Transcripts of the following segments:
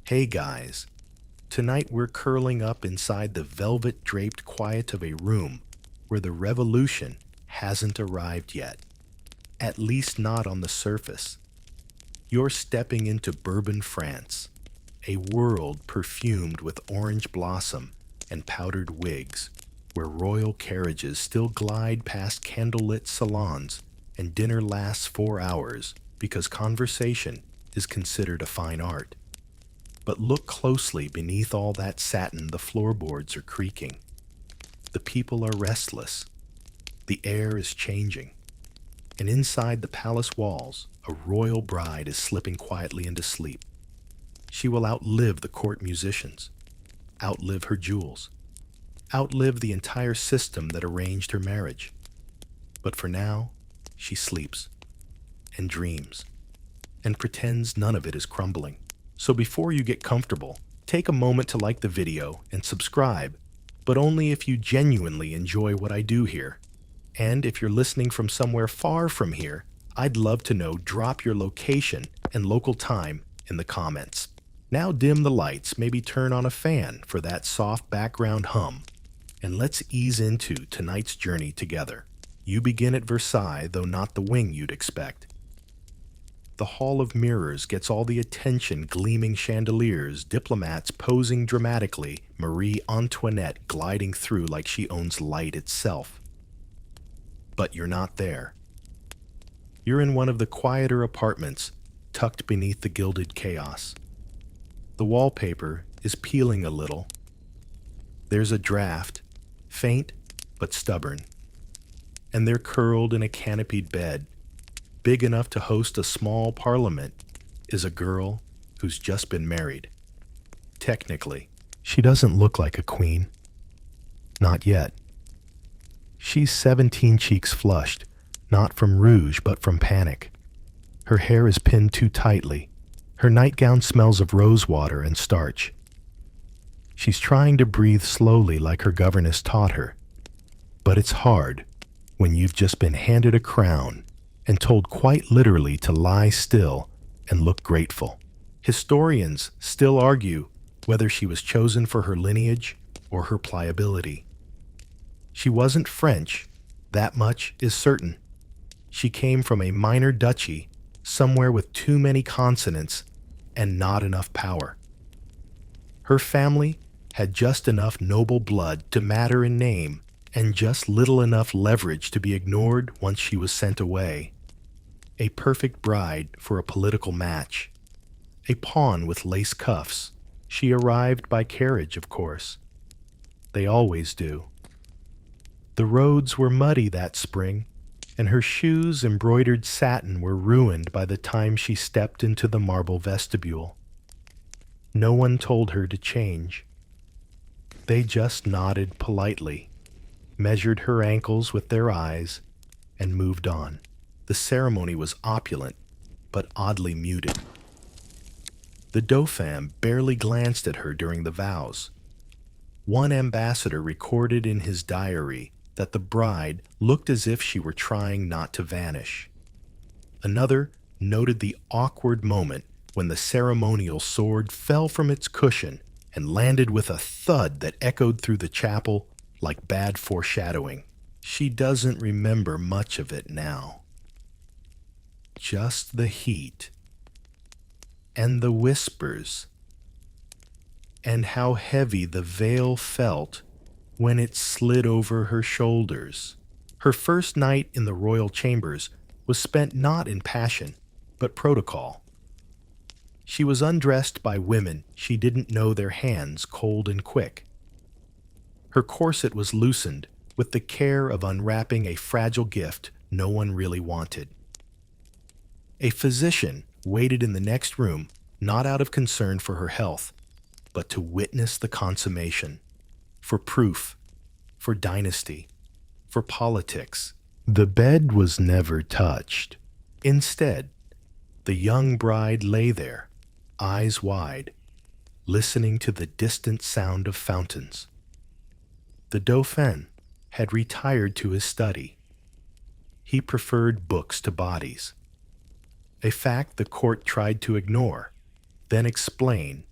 Hey guys, tonight we're curling up inside the velvet-draped quiet of a room where the revolution hasn't arrived yet. At least not on the surface. You're stepping into Bourbon France, a world perfumed with orange blossom and powdered wigs, where royal carriages still glide past candlelit salons and dinner lasts 4 hours because conversation is considered a fine art. But look closely beneath all that satin, the floorboards are creaking. The people are restless. The air is changing. And inside the palace walls, a royal bride is slipping quietly into sleep. She will outlive the court musicians, outlive her jewels, outlive the entire system that arranged her marriage. But for now, she sleeps and dreams and pretends none of it is crumbling. So before you get comfortable, take a moment to like the video and subscribe, but only if you genuinely enjoy what I do here. And if you're listening from somewhere far from here, I'd love to know. Drop your location and local time in the comments. Now dim the lights, maybe turn on a fan for that soft background hum, and let's ease into tonight's journey together. You begin at Versailles, though not the wing you'd expect. The Hall of Mirrors gets all the attention, gleaming chandeliers, diplomats posing dramatically, Marie Antoinette gliding through like she owns light itself. But you're not there. You're in one of the quieter apartments, tucked beneath the gilded chaos. The wallpaper is peeling a little. There's a draft, faint but stubborn. And they're curled in a canopied bed, big enough to host a small parliament, is a girl who's just been married. Technically, she doesn't look like a queen. Not yet. She's 17 cheeks flushed, not from rouge but from panic. Her hair is pinned too tightly. Her nightgown smells of rosewater and starch. She's trying to breathe slowly like her governess taught her. But it's hard when you've just been handed a crown and told quite literally to lie still and look grateful. Historians still argue whether she was chosen for her lineage or her pliability. She wasn't French, that much is certain. She came from a minor duchy, somewhere with too many consonants and not enough power. Her family had just enough noble blood to matter in name and just little enough leverage to be ignored once she was sent away. A perfect bride for a political match. A pawn with lace cuffs. She arrived by carriage, of course. They always do. The roads were muddy that spring, and her shoes embroidered satin were ruined by the time she stepped into the marble vestibule. No one told her to change. They just nodded politely, measured her ankles with their eyes, and moved on. The ceremony was opulent, but oddly muted. The Dauphin barely glanced at her during the vows. One ambassador recorded in his diary that the bride looked as if she were trying not to vanish. Another noted the awkward moment when the ceremonial sword fell from its cushion and landed with a thud that echoed through the chapel like bad foreshadowing. She doesn't remember much of it now. Just the heat, and the whispers, and how heavy the veil felt when it slid over her shoulders. Her first night in the royal chambers was spent not in passion, but protocol. She was undressed by women she didn't know their hands cold and quick. Her corset was loosened with the care of unwrapping a fragile gift no one really wanted. A physician waited in the next room, not out of concern for her health, but to witness the consummation. For proof, for dynasty, for politics. The bed was never touched. Instead, the young bride lay there, eyes wide, listening to the distant sound of fountains. The Dauphin had retired to his study. He preferred books to bodies. A fact the court tried to ignore, then explain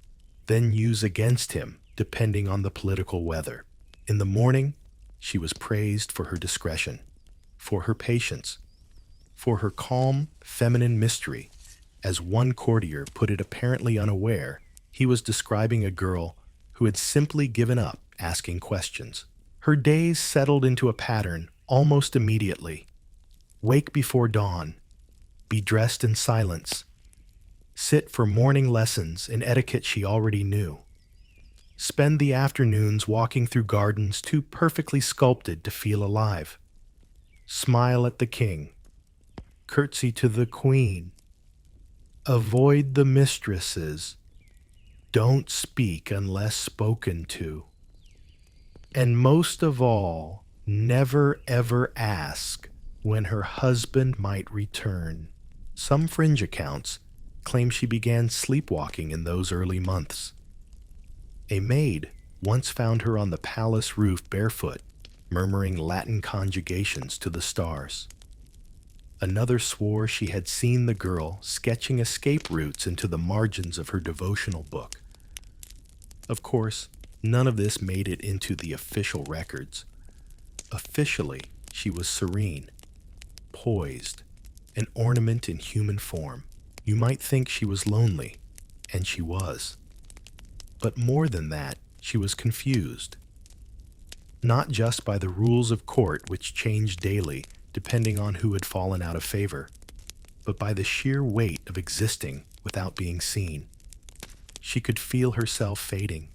then use against him depending on the political weather. In the morning, she was praised for her discretion, for her patience, for her calm, feminine mystery. As one courtier put it, apparently unaware, he was describing a girl who had simply given up asking questions. Her days settled into a pattern almost immediately. Wake before dawn, be dressed in silence, sit for morning lessons in etiquette she already knew, spend the afternoons walking through gardens too perfectly sculpted to feel alive, smile at the king, curtsy to the queen, avoid the mistresses, don't speak unless spoken to, and most of all, never ever ask when her husband might return. Some fringe accounts claim she began sleepwalking in those early months. A maid once found her on the palace roof barefoot, murmuring Latin conjugations to the stars. Another swore she had seen the girl sketching escape routes into the margins of her devotional book. Of course, none of this made it into the official records. Officially, she was serene, poised, an ornament in human form. You might think she was lonely, and she was. But more than that, she was confused. Not just by the rules of court, which changed daily depending on who had fallen out of favor, but by the sheer weight of existing without being seen. She could feel herself fading,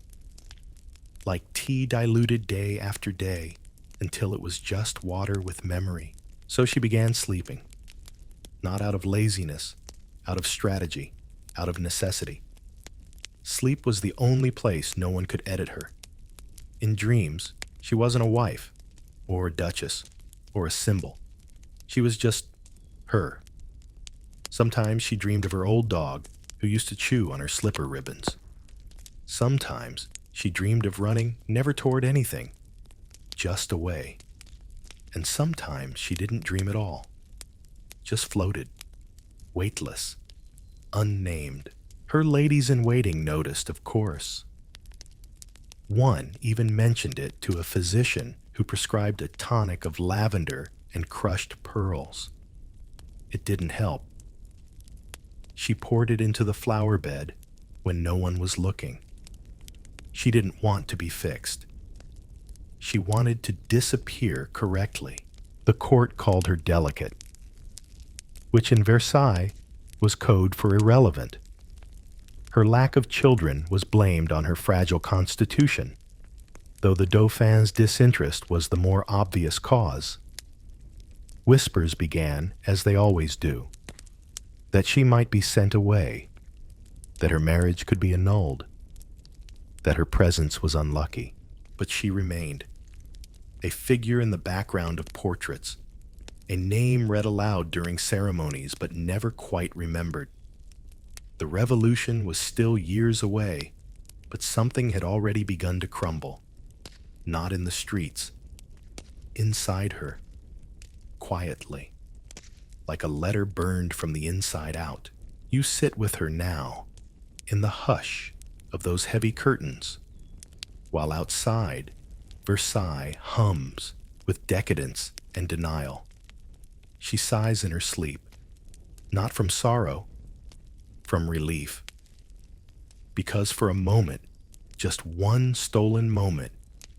like tea diluted day after day, until it was just water with memory. So she began sleeping, not out of laziness, out of strategy, out of necessity. Sleep was the only place no one could edit her. In dreams, she wasn't a wife, or a duchess, or a symbol. She was just her. Sometimes she dreamed of her old dog, who used to chew on her slipper ribbons. Sometimes she dreamed of running never toward anything, just away. And sometimes she didn't dream at all, just floated, weightless, unnamed. Her ladies-in-waiting noticed, of course. One even mentioned it to a physician who prescribed a tonic of lavender and crushed pearls. It didn't help. She poured it into the flower bed when no one was looking. She didn't want to be fixed. She wanted to disappear correctly. The court called her delicate, which in Versailles was code for irrelevant. Her lack of children was blamed on her fragile constitution, though the Dauphin's disinterest was the more obvious cause. Whispers began, as they always do, that she might be sent away, that her marriage could be annulled, that her presence was unlucky. But she remained, a figure in the background of portraits, a name read aloud during ceremonies but never quite remembered. The revolution was still years away, but something had already begun to crumble. Not in the streets, inside her, quietly, like a letter burned from the inside out. You sit with her now, in the hush of those heavy curtains, while outside, Versailles hums with decadence and denial. She sighs in her sleep, not from sorrow, from relief. Because for a moment, just one stolen moment,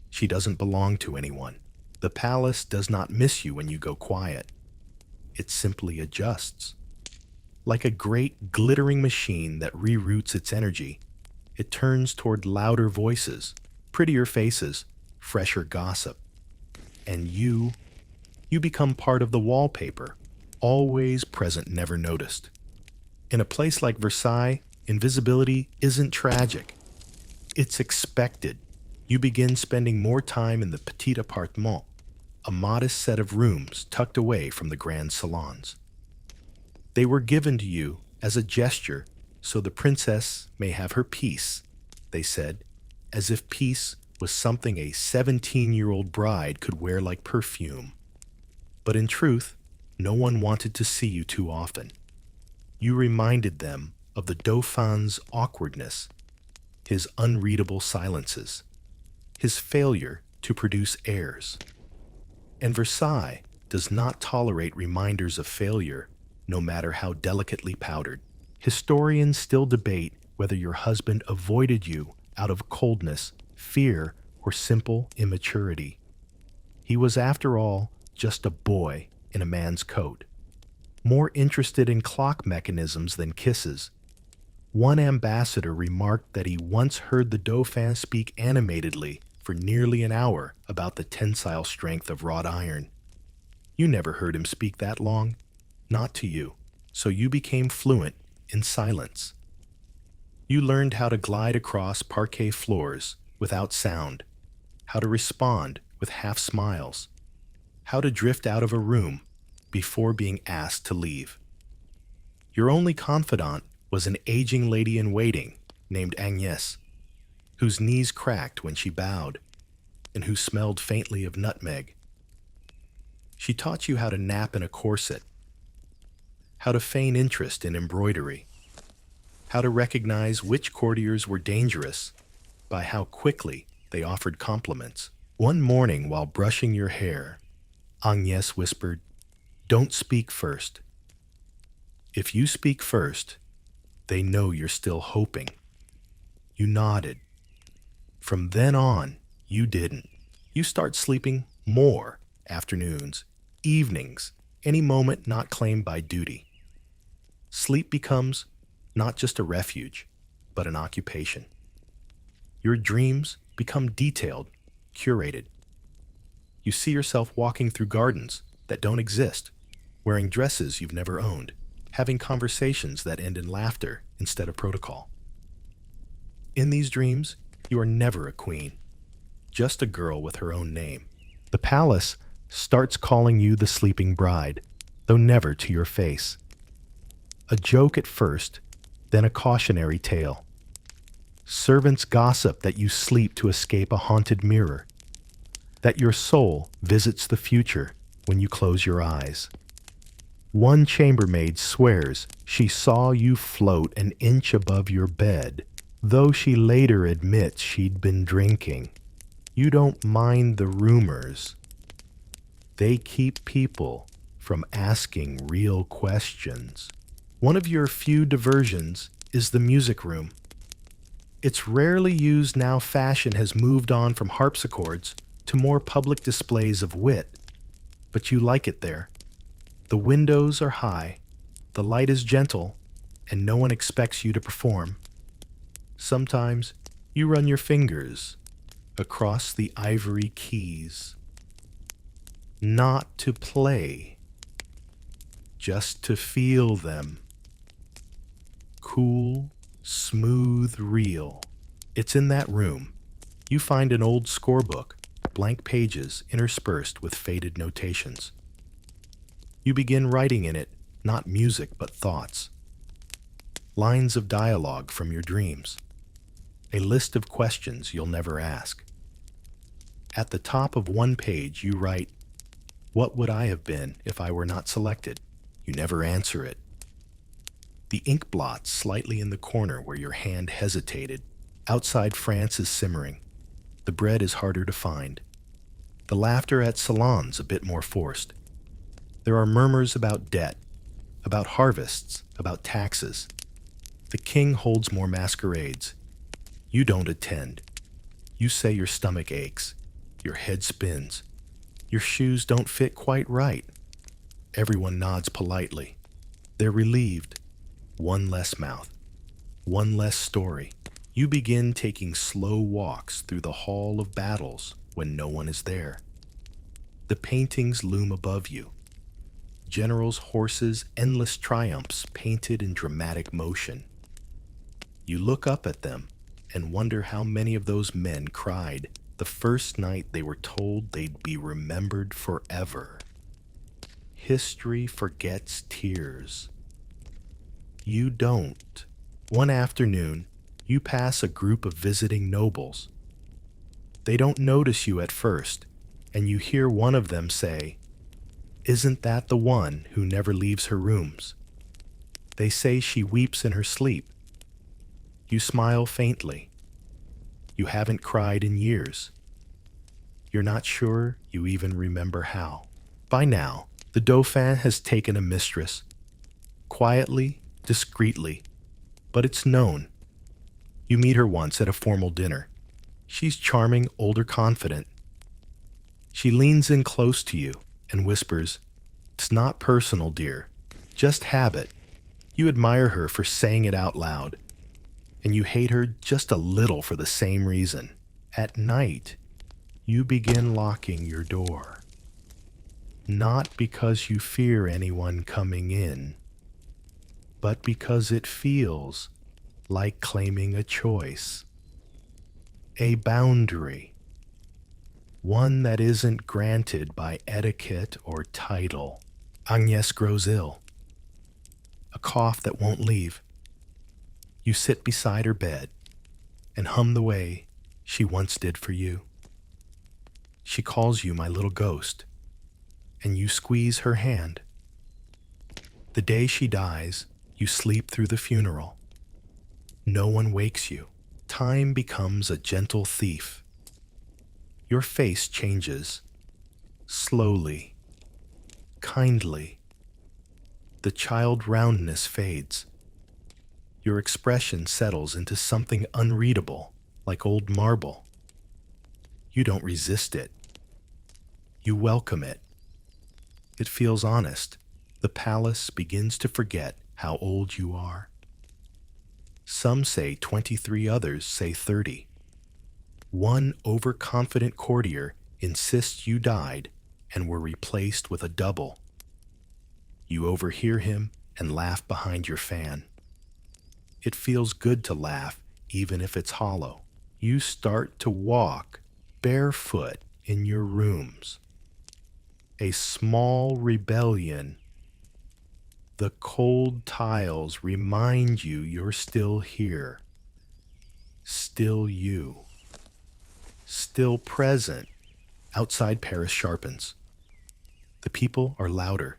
she doesn't belong to anyone. The palace does not miss you when you go quiet. It simply adjusts. Like a great glittering machine that reroutes its energy, it turns toward louder voices, prettier faces, fresher gossip. And you become part of the wallpaper, always present, never noticed. In a place like Versailles, invisibility isn't tragic. It's expected. You begin spending more time in the petit appartement, a modest set of rooms tucked away from the grand salons. They were given to you as a gesture so the princess may have her peace, they said, as if peace was something a 17-year-old bride could wear like perfume. But in truth, no one wanted to see you too often. You reminded them of the Dauphin's awkwardness, his unreadable silences, his failure to produce heirs. And Versailles does not tolerate reminders of failure, no matter how delicately powdered. Historians still debate whether your husband avoided you out of coldness, fear, or simple immaturity. He was, after all, just a boy in a man's coat, more interested in clock mechanisms than kisses. One ambassador remarked that he once heard the Dauphin speak animatedly for nearly an hour about the tensile strength of wrought iron. You never heard him speak that long, not to you, so you became fluent in silence. You learned how to glide across parquet floors without sound, how to respond with half smiles, how to drift out of a room before being asked to leave. Your only confidant was an aging lady-in-waiting named Agnès, whose knees cracked when she bowed, and who smelled faintly of nutmeg. She taught you how to nap in a corset, how to feign interest in embroidery, how to recognize which courtiers were dangerous by how quickly they offered compliments. One morning while brushing your hair, Agnès whispered, "Don't speak first. If you speak first, they know you're still hoping." You nodded. From then on, you didn't. You start sleeping more afternoons, evenings, any moment not claimed by duty. Sleep becomes not just a refuge, but an occupation. Your dreams become detailed, curated. You see yourself walking through gardens that don't exist, wearing dresses you've never owned, having conversations that end in laughter instead of protocol. In these dreams, you are never a queen, just a girl with her own name. The palace starts calling you the sleeping bride, though never to your face. A joke at first, then a cautionary tale. Servants gossip that you sleep to escape a haunted mirror, that your soul visits the future when you close your eyes. One chambermaid swears she saw you float an inch above your bed, though she later admits she'd been drinking. You don't mind the rumors. They keep people from asking real questions. One of your few diversions is the music room. It's rarely used now fashion has moved on from harpsichords to more public displays of wit, but you like it there. The windows are high, the light is gentle, and no one expects you to perform. Sometimes you run your fingers across the ivory keys. Not to play, just to feel them. Cool, smooth, real. It's in that room. You find an old scorebook, blank pages interspersed with faded notations. You begin writing in it not music but thoughts. Lines of dialogue from your dreams. A list of questions you'll never ask. At the top of one page you write, "What would I have been if I were not selected?" You never answer it. The ink blots slightly in the corner where your hand hesitated. Outside France is simmering. The bread is harder to find. The laughter at salons a bit more forced. There are murmurs about debt, about harvests, about taxes. The king holds more masquerades. You don't attend. You say your stomach aches. Your head spins. Your shoes don't fit quite right. Everyone nods politely. They're relieved. One less mouth. One less story. You begin taking slow walks through the hall of battles when no one is there. The paintings loom above you. Generals' horses' endless triumphs painted in dramatic motion. You look up at them and wonder how many of those men cried the first night they were told they'd be remembered forever. History forgets tears. You don't. One afternoon, you pass a group of visiting nobles. They don't notice you at first, and you hear one of them say, "Isn't that the one who never leaves her rooms? They say she weeps in her sleep." You smile faintly. You haven't cried in years. You're not sure you even remember how. By now, the Dauphin has taken a mistress. Quietly, discreetly, but it's known. You meet her once at a formal dinner. She's charming, older, confident. She leans in close to you and whispers, "It's not personal, dear. Just habit." You admire her for saying it out loud, and you hate her just a little for the same reason. At night, you begin locking your door. Not because you fear anyone coming in, but because it feels like claiming a choice, a boundary, one that isn't granted by etiquette or title. Agnes grows ill, a cough that won't leave. You sit beside her bed and hum the way she once did for you. She calls you my little ghost, and you squeeze her hand. The day she dies, you sleep through the funeral. No one wakes you. Time becomes a gentle thief. Your face changes, slowly, kindly. The child roundness fades. Your expression settles into something unreadable, like old marble. You don't resist it. You welcome it. It feels honest. The palace begins to forget how old you are. Some say 23, others say 30. One overconfident courtier insists you died and were replaced with a double. You overhear him and laugh behind your fan. It feels good to laugh, even if it's hollow. You start to walk barefoot in your rooms. A small rebellion. The cold tiles remind you you're still here. Still you. Still present. Outside Paris sharpens. The people are louder.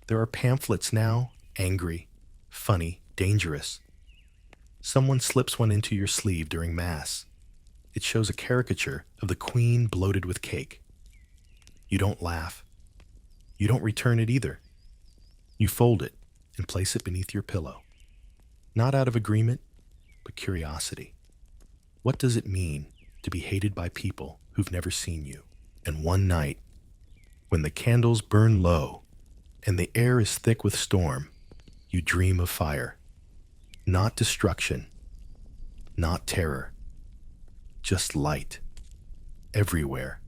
There are pamphlets now, angry, funny, dangerous. Someone slips one into your sleeve during Mass. It shows a caricature of the Queen bloated with cake. You don't laugh. You don't return it either. You fold it and place it beneath your pillow. Not out of agreement, but curiosity. What does it mean to be hated by people who've never seen you? And one night, when the candles burn low and the air is thick with storm, you dream of fire. Not destruction, not terror, just light, everywhere.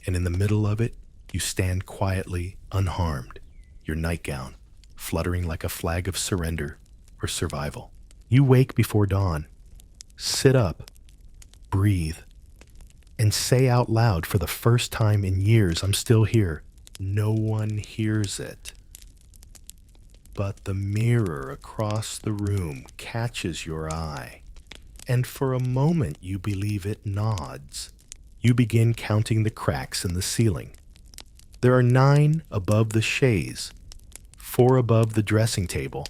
And in the middle of it, you stand quietly, unharmed, your nightgown fluttering like a flag of surrender or survival. You wake before dawn, sit up, breathe, and say out loud for the first time in years, "I'm still here." No one hears it. But the mirror across the room catches your eye, and for a moment you believe it nods. You begin counting the cracks in the ceiling. There are 9 above the chaise, 4 above the dressing table,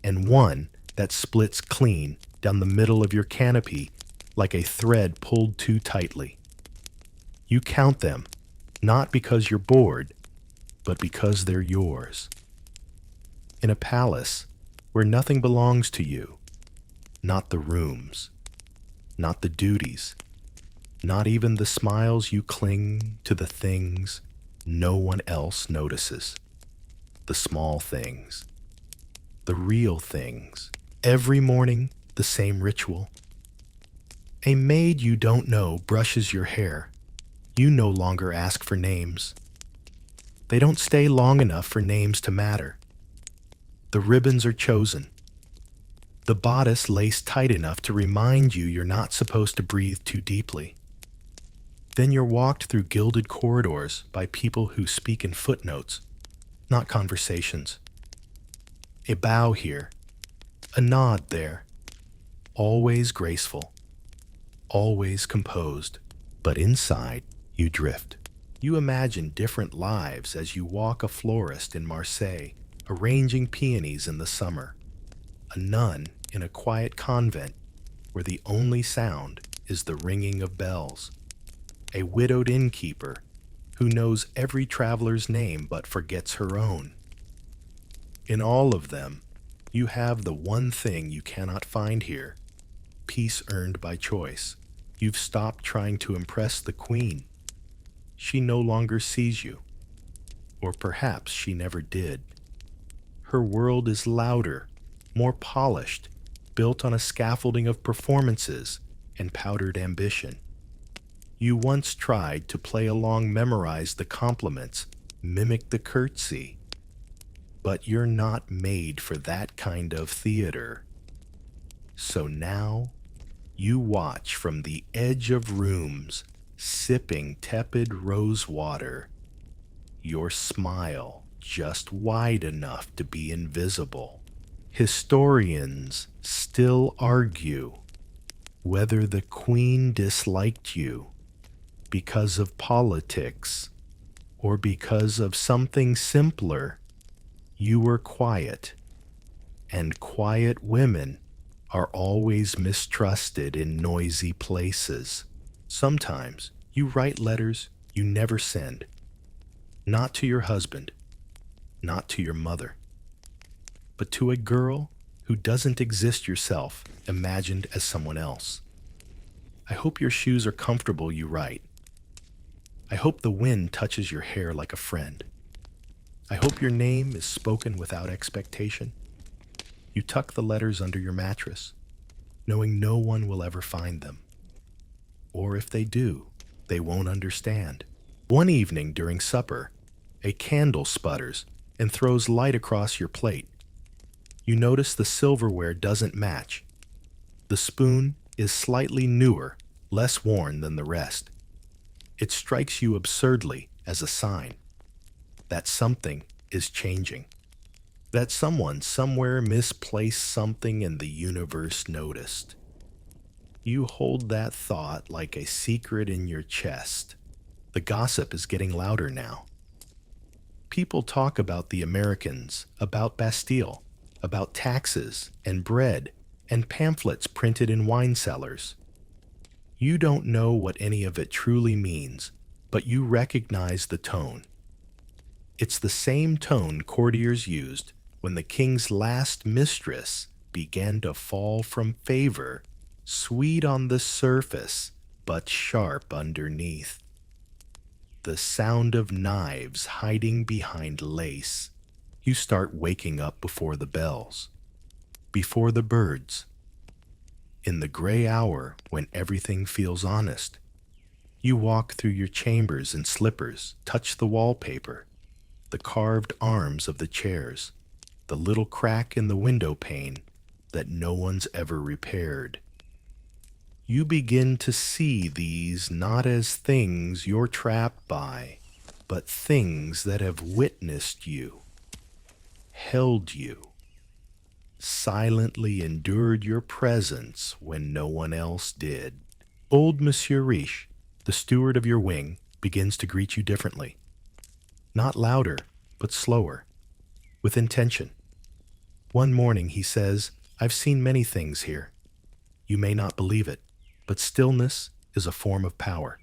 and 1 that splits clean down the middle of your canopy like a thread pulled too tightly. You count them, not because you're bored, but because they're yours. In a palace where nothing belongs to you, not the rooms, not the duties, not even the smiles, you cling to the things no one else notices. The small things, the real things. Every morning, the same ritual. A maid you don't know brushes your hair. You no longer ask for names. They don't stay long enough for names to matter. The ribbons are chosen. The bodice laced tight enough to remind you you're not supposed to breathe too deeply. Then you're walked through gilded corridors by people who speak in footnotes, not conversations. A bow here, a nod there, always graceful, always composed, but inside you drift. You imagine different lives as you walk a florist in Marseille, arranging peonies in the summer, a nun in a quiet convent where the only sound is the ringing of bells. A widowed innkeeper who knows every traveler's name but forgets her own. In all of them, you have the one thing you cannot find here: peace earned by choice. You've stopped trying to impress the queen. She no longer sees you. Or perhaps she never did. Her world is louder, more polished, built on a scaffolding of performances and powdered ambition. You once tried to play along, memorize the compliments, mimic the curtsy. But you're not made for that kind of theater. So now you watch from the edge of rooms, sipping tepid rose water, your smile just wide enough to be invisible. Historians still argue whether the queen disliked you because of politics or because of something simpler. You were quiet, and quiet women are always mistrusted in noisy places. Sometimes you write letters you never send, not to your husband, not to your mother, but to a girl who doesn't exist yourself, imagined as someone else. I hope your shoes are comfortable, you write. I hope the wind touches your hair like a friend. I hope your name is spoken without expectation. You tuck the letters under your mattress, knowing no one will ever find them. Or if they do, they won't understand. One evening during supper, a candle sputters and throws light across your plate. You notice the silverware doesn't match. The spoon is slightly newer, less worn than the rest. It strikes you absurdly as a sign that something is changing, that someone somewhere misplaced something and the universe noticed. You hold that thought like a secret in your chest. The gossip is getting louder now. People talk about the Americans, about Bastille, about taxes and bread and pamphlets printed in wine cellars. You don't know what any of it truly means, but you recognize the tone. It's the same tone courtiers used when the king's last mistress began to fall from favor, sweet on the surface, but sharp underneath. The sound of knives hiding behind lace. You start waking up before the bells, before the birds. In the gray hour when everything feels honest, you walk through your chambers in slippers, touch the wallpaper, the carved arms of the chairs, the little crack in the window pane that no one's ever repaired. You begin to see these not as things you're trapped by, but things that have witnessed you, held you, silently endured your presence when no one else did. Old Monsieur Riche, the steward of your wing, begins to greet you differently. Not louder, but slower, with intention. One morning he says, "I've seen many things here. You may not believe it, but stillness is a form of power."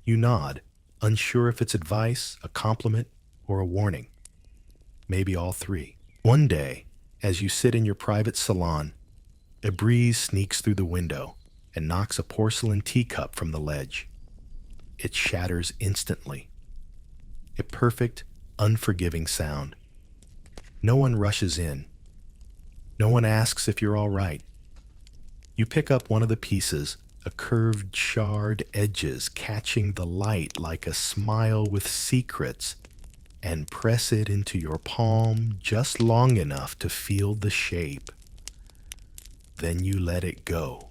You nod, unsure if it's advice, a compliment, or a warning. Maybe all three. One day, as you sit in your private salon, a breeze sneaks through the window and knocks a porcelain teacup from the ledge. It shatters instantly. A perfect, unforgiving sound. No one rushes in. No one asks if you're all right. You pick up one of the pieces, a curved shard edges catching the light like a smile with secrets, and press it into your palm just long enough to feel the shape. Then you let it go.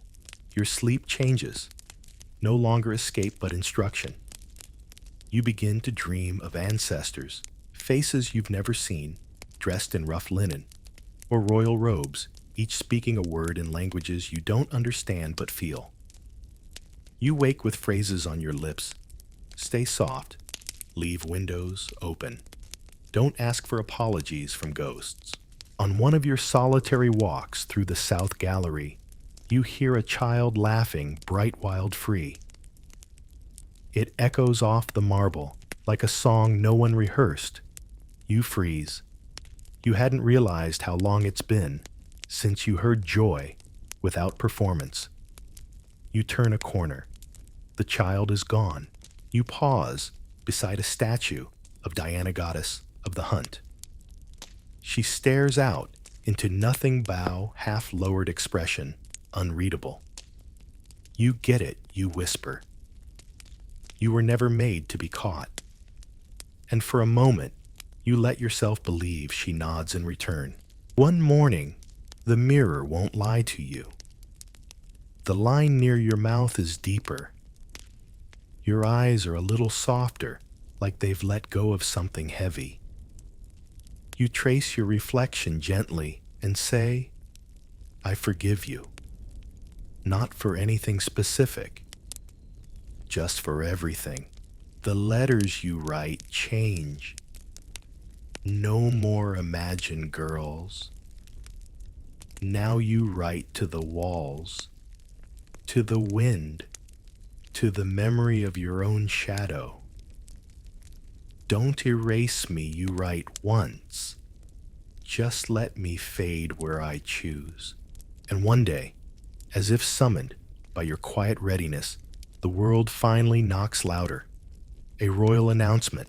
Your sleep changes. No longer escape but instruction. You begin to dream of ancestors, faces you've never seen, dressed in rough linen, or royal robes, each speaking a word in languages you don't understand but feel. You wake with phrases on your lips. Stay soft. Leave windows open. Don't ask for apologies from ghosts. On one of your solitary walks through the South Gallery, You hear a child laughing, bright, wild, free. It echoes off the marble like a song no one rehearsed. You freeze. You hadn't realized how long it's been since you heard joy without performance. You turn a corner. The child is gone. You pause beside a statue of Diana, goddess of the hunt. She stares out into nothing, bow, half-lowered expression, unreadable. You get it, you whisper. You were never made to be caught. And for a moment, you let yourself believe she nods in return. One morning, the mirror won't lie to you. The line near your mouth is deeper. Your eyes are a little softer, like they've let go of something heavy. You trace your reflection gently and say, I forgive you. Not for anything specific, just for everything. The letters you write change. No more imagine girls. Now you write to the walls, to the wind, to the memory of your own shadow. Don't erase me, you write once. Just let me fade where I choose. And one day, as if summoned by your quiet readiness, the world finally knocks louder. A royal announcement,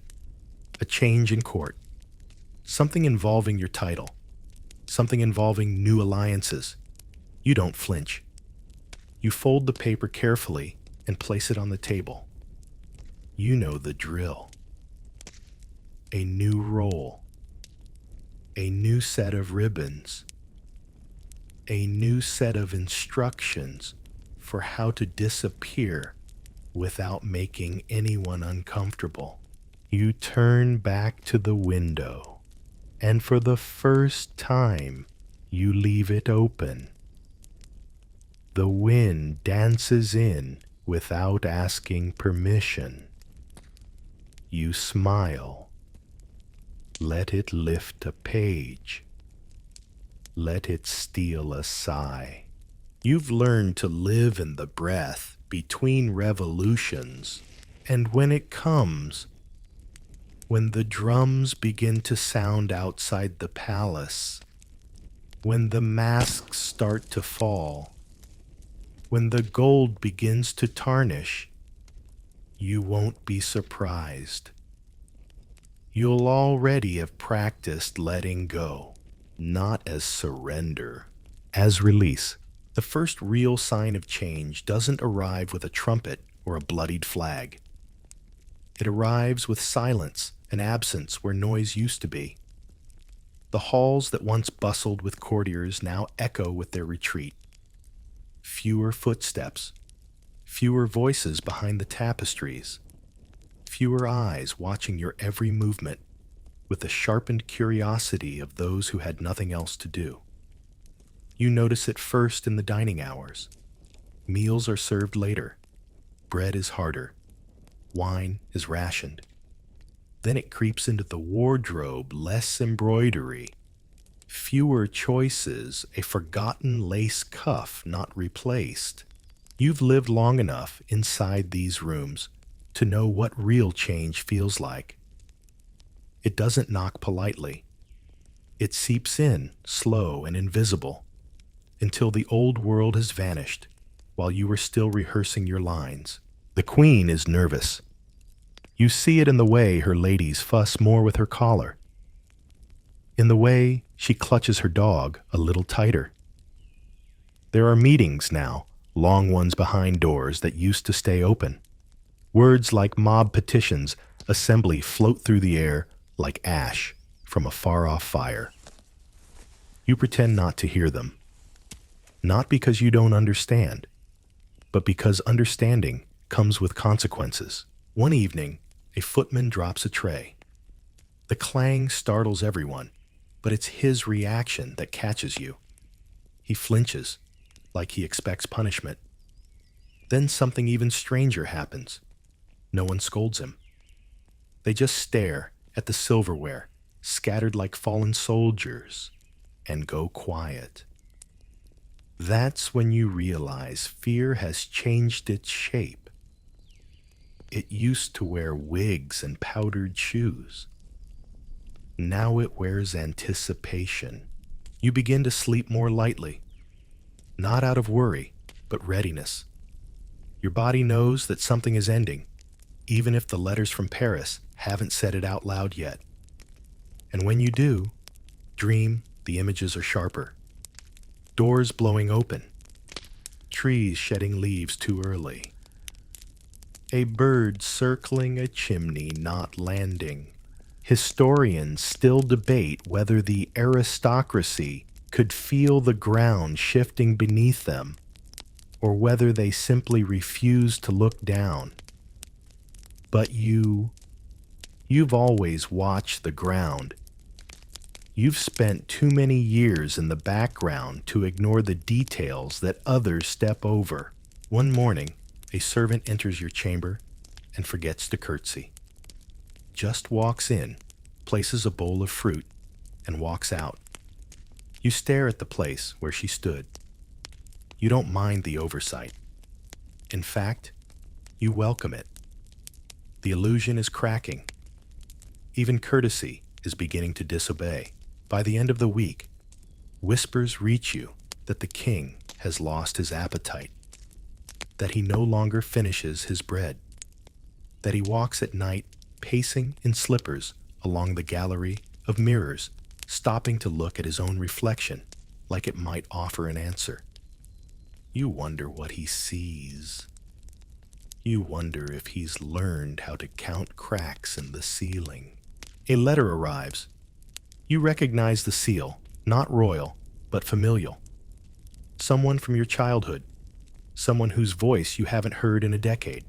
a change in court, something involving your title, something involving new alliances. You don't flinch. You fold the paper carefully and place it on the table. You know the drill. A new role, a new set of ribbons, a new set of instructions for how to disappear without making anyone uncomfortable. You turn back to the window, and for the first time, you leave it open. The wind dances in without asking permission. You smile. Let it lift a page. Let it steal a sigh. You've learned to live in the breath between revolutions, and when it comes, when the drums begin to sound outside the palace, when the masks start to fall, when the gold begins to tarnish, you won't be surprised. You'll already have practiced letting go, not as surrender, as release. The first real sign of change doesn't arrive with a trumpet or a bloodied flag. It arrives with silence and absence where noise used to be. The halls that once bustled with courtiers now echo with their retreat. Fewer footsteps, fewer voices behind the tapestries, fewer eyes watching your every movement with the sharpened curiosity of those who had nothing else to do. You notice it first in the dining hours. Meals are served later. Bread is harder. Wine is rationed. Then it creeps into the wardrobe, less embroidery, fewer choices, a forgotten lace cuff not replaced. You've lived long enough inside these rooms to know what real change feels like. It doesn't knock politely. It seeps in, slow and invisible, until the old world has vanished while you are still rehearsing your lines. The queen is nervous. You see it in the way her ladies fuss more with her collar, in the way she clutches her dog a little tighter. There are meetings now, long ones behind doors that used to stay open. Words like mob petitions, assembly float through the air like ash from a far-off fire. You pretend not to hear them, not because you don't understand, but because understanding comes with consequences. One evening, a footman drops a tray. The clang startles everyone, but it's his reaction that catches you. He flinches, like he expects punishment. Then something even stranger happens. No one scolds him. They just stare at the silverware, scattered like fallen soldiers, and go quiet. That's when you realize fear has changed its shape. It used to wear wigs and powdered shoes. Now it wears anticipation. You begin to sleep more lightly, not out of worry, but readiness. Your body knows that something is ending, even if the letters from Paris haven't said it out loud yet. And when you do, dream, the images are sharper. Doors blowing open, trees shedding leaves too early, a bird circling a chimney not landing. Historians still debate whether the aristocracy could feel the ground shifting beneath them, or whether they simply refused to look down. But you've always watched the ground. You've spent too many years in the background to ignore the details that others step over. One morning, a servant enters your chamber and forgets to curtsy. Just walks in, places a bowl of fruit, and walks out. You stare at the place where she stood. You don't mind the oversight. In fact, you welcome it. The illusion is cracking. Even courtesy is beginning to disobey. By the end of the week, whispers reach you that the king has lost his appetite, that he no longer finishes his bread, that he walks at night pacing in slippers along the gallery of mirrors, stopping to look at his own reflection like it might offer an answer. You wonder what he sees. You wonder if he's learned how to count cracks in the ceiling. A letter arrives. You recognize the seal, not royal, but familial. Someone from your childhood, someone whose voice you haven't heard in a decade.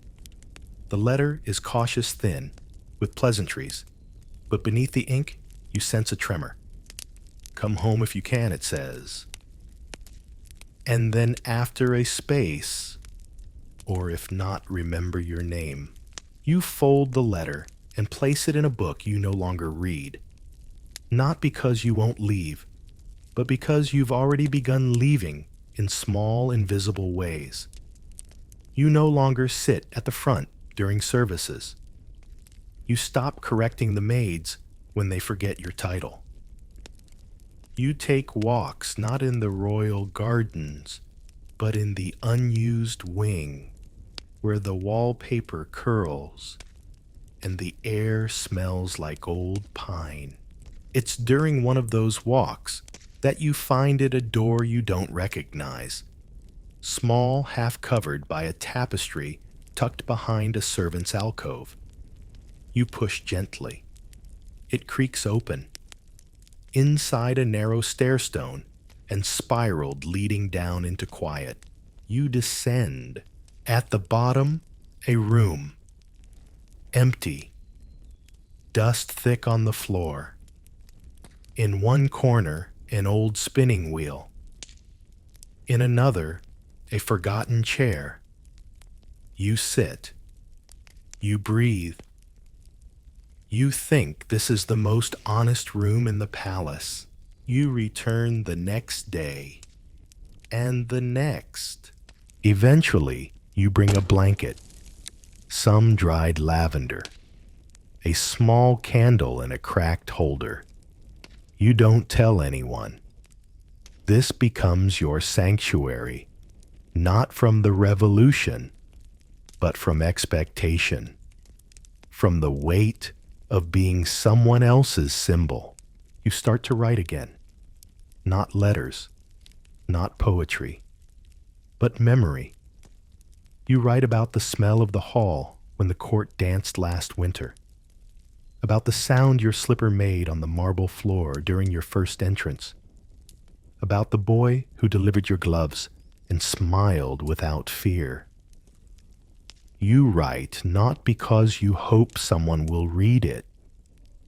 The letter is cautious thin, with pleasantries, but beneath the ink, you sense a tremor. Come home if you can, it says. And then after a space, or if not, remember your name. You fold the letter and place it in a book you no longer read. Not because you won't leave, but because you've already begun leaving in small, invisible ways. You no longer sit at the front during services. You stop correcting the maids when they forget your title. You take walks not in the royal gardens, but in the unused wing, where the wallpaper curls and the air smells like old pine. It's during one of those walks that you find it a door you don't recognize, small, half-covered by a tapestry tucked behind a servant's alcove. You push gently. It creaks open. Inside a narrow stairstone and spiraled leading down into quiet. You descend. At the bottom, a room. Empty. Dust thick on the floor. In one corner, an old spinning wheel. In another, a forgotten chair. You sit. You breathe. You think this is the most honest room in the palace. You return the next day. And the next. Eventually, you bring a blanket, some dried lavender, a small candle in a cracked holder. You don't tell anyone. This becomes your sanctuary, not from the revolution, but from expectation, from the weight of being someone else's symbol. You start to write again, not letters, not poetry, but memory. You write about the smell of the hall when the court danced last winter, about the sound your slipper made on the marble floor during your first entrance, about the boy who delivered your gloves and smiled without fear. You write not because you hope someone will read it,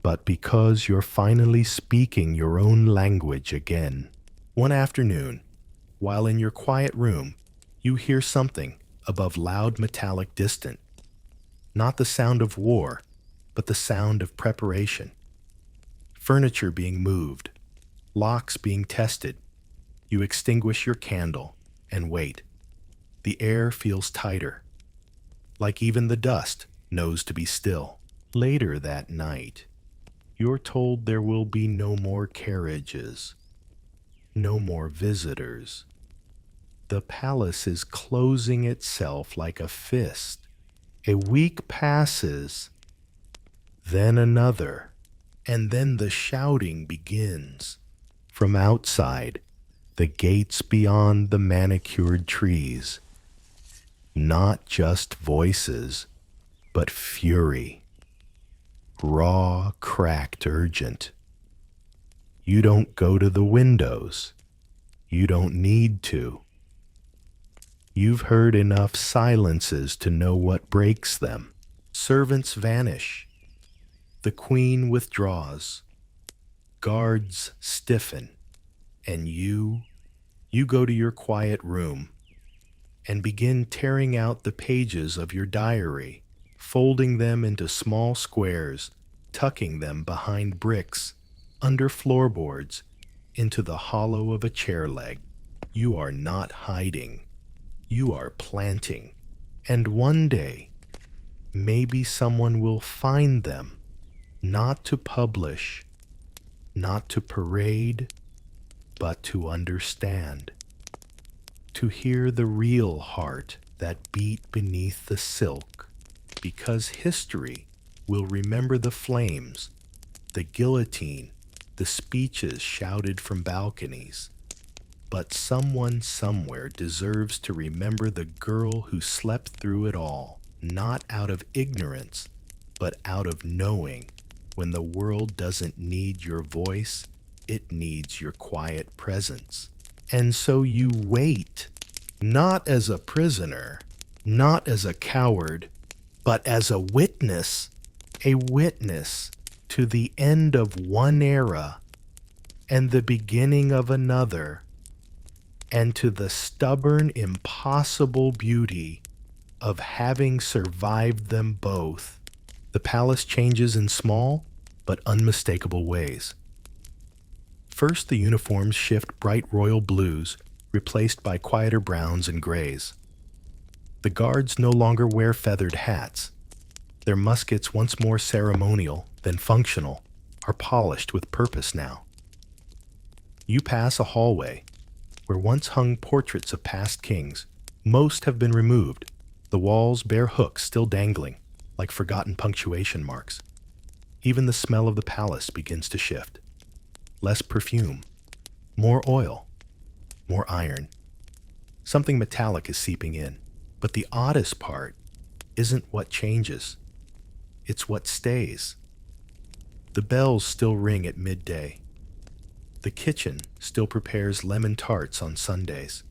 but because you're finally speaking your own language again. One afternoon, while in your quiet room, you hear something above loud metallic distant. Not the sound of war, but the sound of preparation. Furniture being moved, locks being tested. You extinguish your candle and wait. The air feels tighter, like even the dust knows to be still. Later that night, you're told there will be no more carriages, no more visitors. The palace is closing itself like a fist. A week passes, then another, and then the shouting begins. From outside, the gates beyond the manicured trees. Not just voices, but fury. Raw, cracked, urgent. You don't go to the windows. You don't need to. You've heard enough silences to know what breaks them. Servants vanish. The queen withdraws. Guards stiffen. And you go to your quiet room and begin tearing out the pages of your diary, folding them into small squares, tucking them behind bricks, under floorboards, into the hollow of a chair leg. You are not hiding. You are planting. And one day, maybe someone will find them, not to publish, not to parade, but to understand. To hear the real heart that beat beneath the silk, because history will remember the flames, the guillotine, the speeches shouted from balconies. But someone somewhere deserves to remember the girl who slept through it all, not out of ignorance, but out of knowing. When the world doesn't need your voice, it needs your quiet presence. And so you wait, not as a prisoner, not as a coward, but as a witness to the end of one era and the beginning of another, and to the stubborn, impossible beauty of having survived them both. The palace changes in small but unmistakable ways. First, the uniforms shift bright royal blues, replaced by quieter browns and grays. The guards no longer wear feathered hats. Their muskets, once more ceremonial than functional, are polished with purpose now. You pass a hallway where once hung portraits of past kings. Most have been removed. The walls bear hooks still dangling, like forgotten punctuation marks. Even the smell of the palace begins to shift. Less perfume, more oil, more iron. Something metallic is seeping in. But the oddest part isn't what changes. It's what stays. The bells still ring at midday. The kitchen still prepares lemon tarts on Sundays.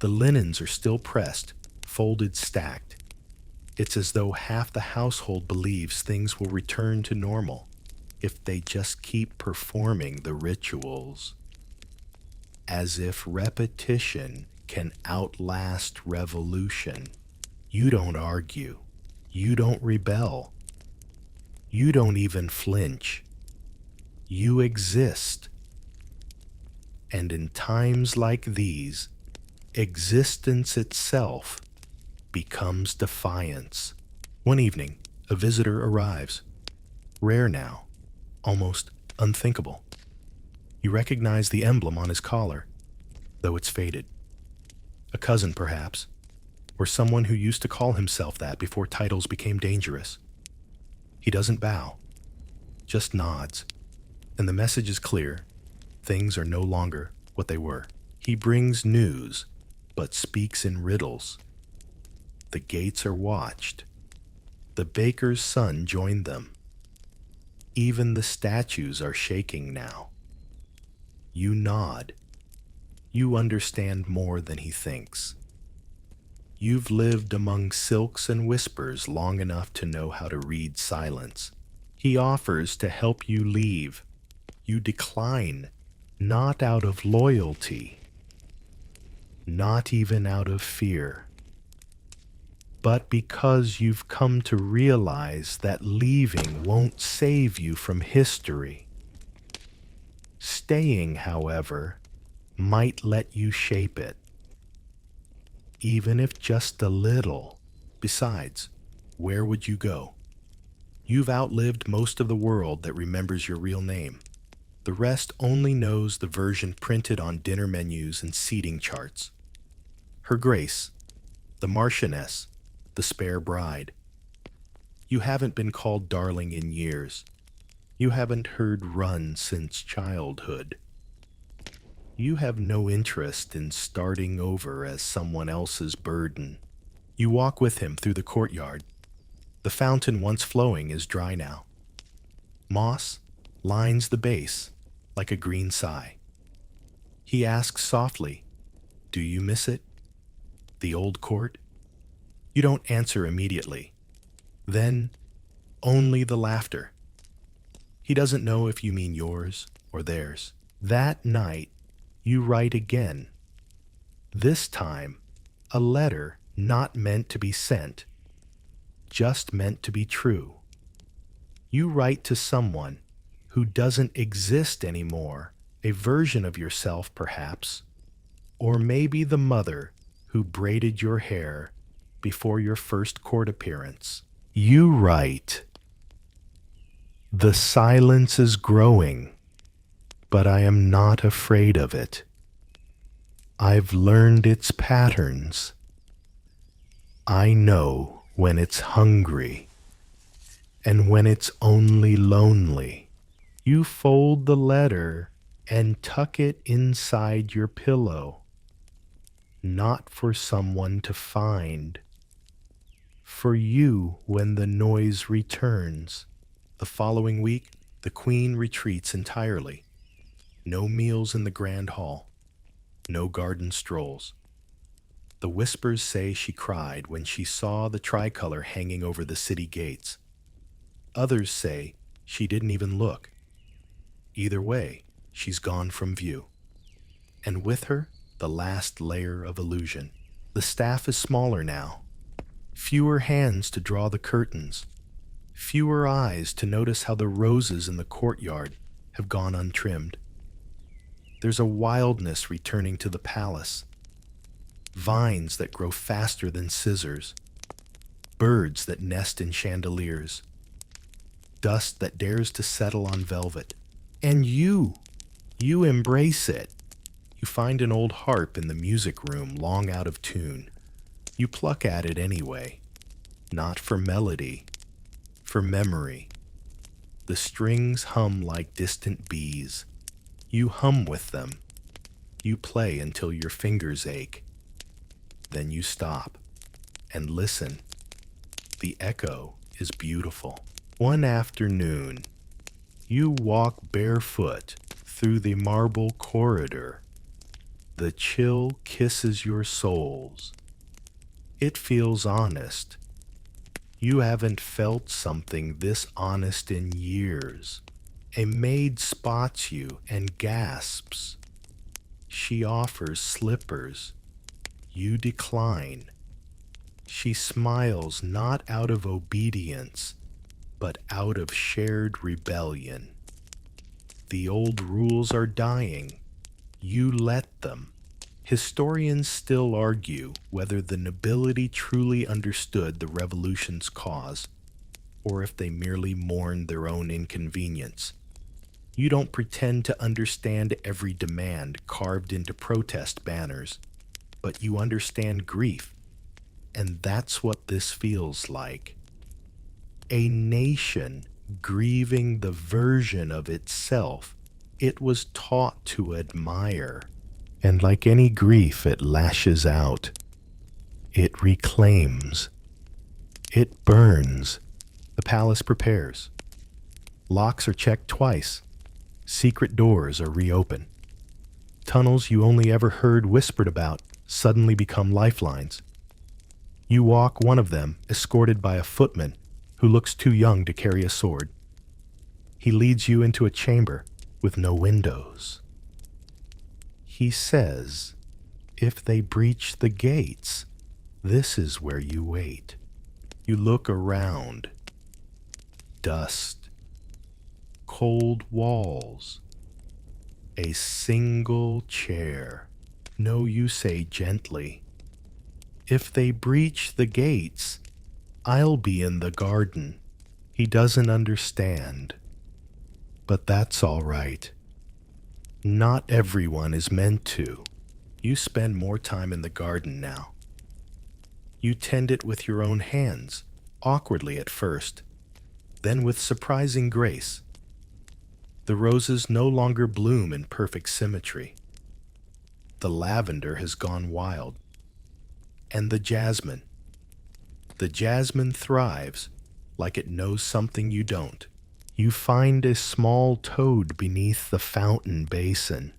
The linens are still pressed, folded, stacked. It's as though half the household believes things will return to normal if they just keep performing the rituals. As if repetition can outlast revolution. You don't argue. You don't rebel. You don't even flinch. You exist. And in times like these, existence itself becomes defiance. One evening, a visitor arrives. Rare now, almost unthinkable. You recognize the emblem on his collar, though it's faded. A cousin, perhaps, or someone who used to call himself that before titles became dangerous. He doesn't bow, just nods, and the message is clear. Things are no longer what they were. He brings news, but speaks in riddles. The gates are watched. The baker's son joined them. Even the statues are shaking now. You nod. You understand more than he thinks. You've lived among silks and whispers long enough to know how to read silence. He offers to help you leave. You decline, not out of loyalty, not even out of fear, but because you've come to realize that leaving won't save you from history. Staying, however, might let you shape it. even if just a little. Besides, where would you go? You've outlived most of the world that remembers your real name. The rest only knows the version printed on dinner menus and seating charts. Her Grace, the Marchioness, the spare bride. You haven't been called darling in years. You haven't heard run since childhood. You have no interest in starting over as someone else's burden. You walk with him through the courtyard. The fountain once flowing is dry now. Moss lines the base like a green sigh. He asks softly, "Do you miss it? The old court?" You don't answer immediately. Then, only the laughter. He doesn't know if you mean yours or theirs. That night, you write again. This time, a letter not meant to be sent, just meant to be true. You write to someone who doesn't exist anymore, a version of yourself perhaps, or maybe the mother who braided your hair before your first court appearance. You write, "The silence is growing, but I am not afraid of it. I've learned its patterns. I know when it's hungry and when it's only lonely." You fold the letter and tuck it inside your pillow, not for someone to find, for you when the noise returns. The following week, the Queen retreats entirely. No meals in the grand hall, no garden strolls. The whispers say she cried when she saw the tricolor hanging over the city gates. Others say she didn't even look. Either way, she's gone from view. And with her, the last layer of illusion. The staff is smaller now. Fewer hands to draw the curtains. Fewer eyes to notice how the roses in the courtyard have gone untrimmed. There's a wildness returning to the palace. Vines that grow faster than scissors. Birds that nest in chandeliers. Dust that dares to settle on velvet. And you embrace it. You find an old harp in the music room long out of tune. You pluck at it anyway, not for melody, for memory. The strings hum like distant bees. You hum with them. You play until your fingers ache. Then you stop and listen. The echo is beautiful. One afternoon, you walk barefoot through the marble corridor. The chill kisses your soles. It feels honest. You haven't felt something this honest in years. A maid spots you and gasps. She offers slippers. You decline. She smiles not out of obedience, but out of shared rebellion. The old rules are dying. You let them. Historians still argue whether the nobility truly understood the revolution's cause, or if they merely mourned their own inconvenience. You don't pretend to understand every demand carved into protest banners, but you understand grief, and that's what this feels like. A nation grieving the version of itself it was taught to admire. And like any grief, it lashes out. It reclaims. It burns. The palace prepares. Locks are checked twice. Secret doors are reopened. Tunnels you only ever heard whispered about suddenly become lifelines. You walk one of them, escorted by a footman who looks too young to carry a sword. He leads you into a chamber with no windows. He says, if they breach the gates, this is where you wait. You look around. Dust. Cold walls. A single chair. No, you say gently. If they breach the gates, I'll be in the garden. He doesn't understand. But that's all right. Not everyone is meant to. You spend more time in the garden now. You tend it with your own hands, awkwardly at first, then with surprising grace. The roses no longer bloom in perfect symmetry. The lavender has gone wild. And the jasmine. The jasmine thrives like it knows something you don't. You find a small toad beneath the fountain basin.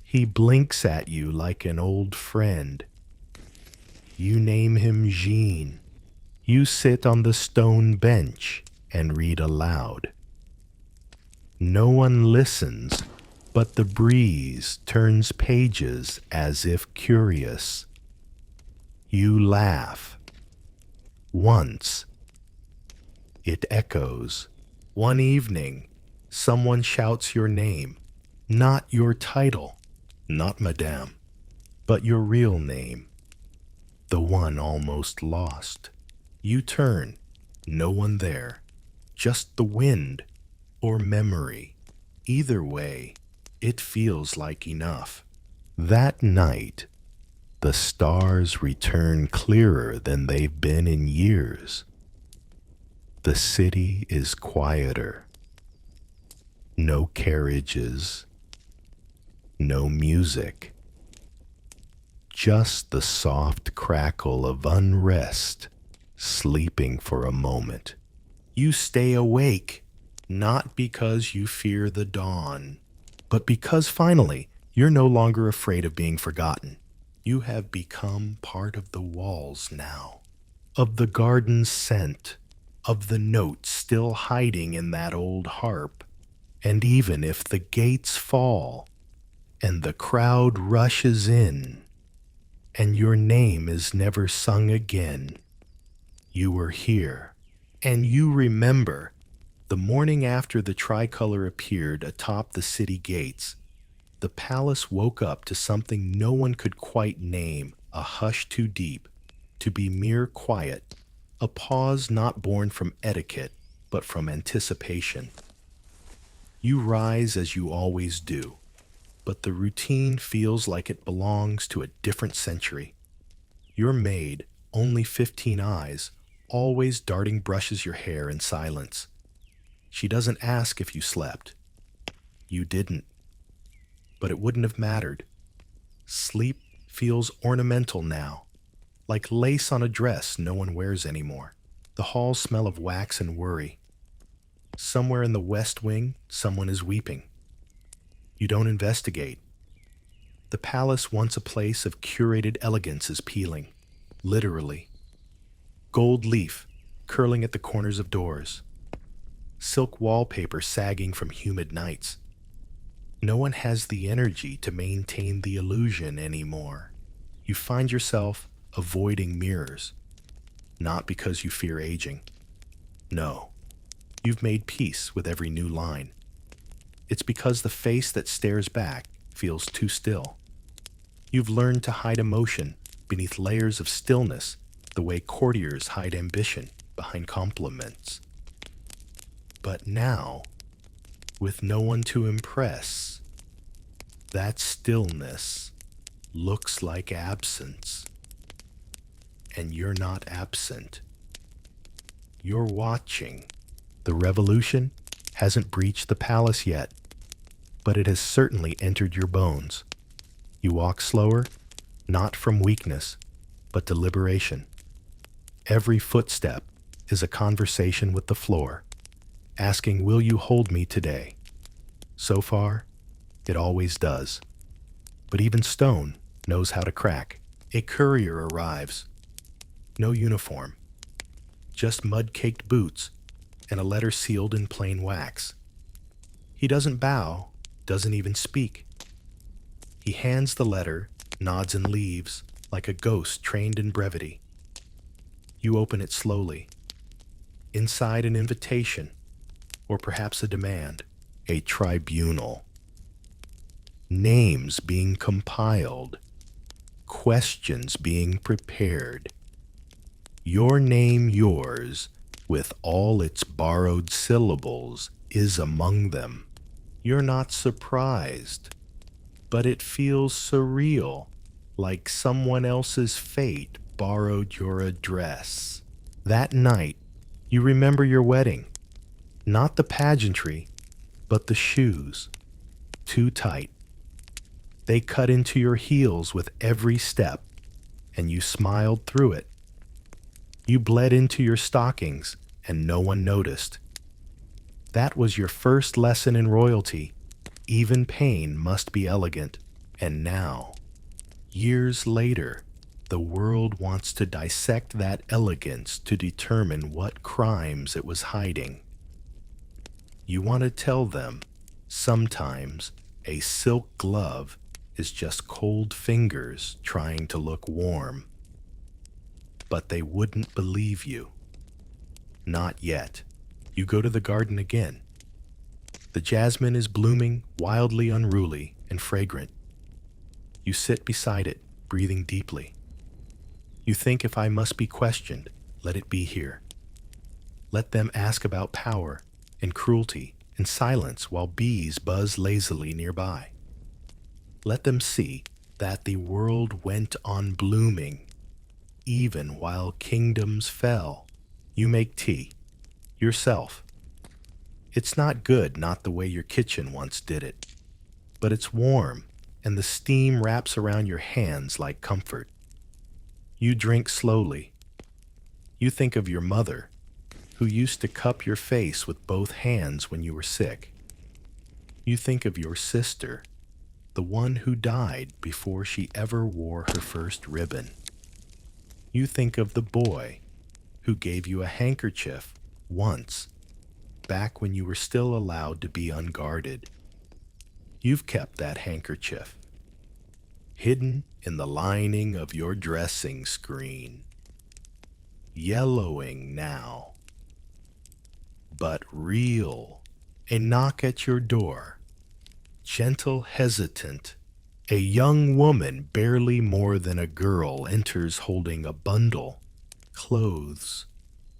He blinks at you like an old friend. You name him Jean. You sit on the stone bench and read aloud. No one listens, but the breeze turns pages as if curious. You laugh. Once. It echoes. One evening, someone shouts your name, not your title, not Madame, but your real name, the one almost lost. You turn, no one there, just the wind or memory. Either way, it feels like enough. That night, the stars return clearer than they've been in years. The city is quieter. No carriages, no music. Just the soft crackle of unrest sleeping for a moment. You stay awake, not because you fear the dawn, but because finally you're no longer afraid of being forgotten. You have become part of the walls now, of the garden's scent, of the notes still hiding in that old harp. And even if the gates fall and the crowd rushes in and your name is never sung again, you were here. And you remember the morning after the tricolor appeared atop the city gates. The palace woke up to something no one could quite name, a hush too deep to be mere quiet, a pause not born from etiquette, but from anticipation. You rise as you always do, but the routine feels like it belongs to a different century. Your maid, only 15 eyes, always darting brushes your hair in silence. She doesn't ask if you slept. You didn't. But it wouldn't have mattered. Sleep feels ornamental now, like lace on a dress no one wears anymore. The halls smell of wax and worry. Somewhere in the West Wing, someone is weeping. You don't investigate. The palace, once a place of curated elegance, is peeling, literally. Gold leaf curling at the corners of doors. Silk wallpaper sagging from humid nights. No one has the energy to maintain the illusion anymore. You find yourself avoiding mirrors, not because you fear aging. No, you've made peace with every new line. It's because the face that stares back feels too still. You've learned to hide emotion beneath layers of stillness, the way courtiers hide ambition behind compliments. But now, with no one to impress, that stillness looks like absence. And you're not absent. You're watching. The revolution hasn't breached the palace yet, but it has certainly entered your bones. You walk slower, not from weakness, but deliberation. Every footstep is a conversation with the floor, asking, will you hold me today? So far, it always does. But even stone knows how to crack. A courier arrives. No uniform. Just mud-caked boots and a letter sealed in plain wax. He doesn't bow, doesn't even speak. He hands the letter, nods and leaves, like a ghost trained in brevity. You open it slowly. Inside, an invitation, or perhaps a demand, a tribunal. Names being compiled. questions being prepared. Your name, yours, with all its borrowed syllables, is among them. You're not surprised, but it feels surreal, like someone else's fate borrowed your address. That night, you remember your wedding. Not the pageantry, but the shoes. Too tight. They cut into your heels with every step, and you smiled through it. You bled into your stockings, and no one noticed. That was your first lesson in royalty. Even pain must be elegant. And now, years later, the world wants to dissect that elegance to determine what crimes it was hiding. You want to tell them, sometimes a silk glove is just cold fingers trying to look warm. But they wouldn't believe you. Not yet. You go to the garden again. The jasmine is blooming, wildly unruly and fragrant. You sit beside it, breathing deeply. You think, if I must be questioned, let it be here. Let them ask about power and cruelty and silence while bees buzz lazily nearby. Let them see that the world went on blooming, even while kingdoms fell. You make tea, yourself. It's not good, not the way your kitchen once did it, but it's warm, and the steam wraps around your hands like comfort. You drink slowly. You think of your mother, who used to cup your face with both hands when you were sick. You think of your sister, the one who died before she ever wore her first ribbon. You think of the boy who gave you a handkerchief once, back when you were still allowed to be unguarded. You've kept that handkerchief, hidden in the lining of your dressing screen, yellowing now, but real. A knock at your door, gentle, hesitant. A young woman, barely more than a girl, enters holding a bundle. Clothes.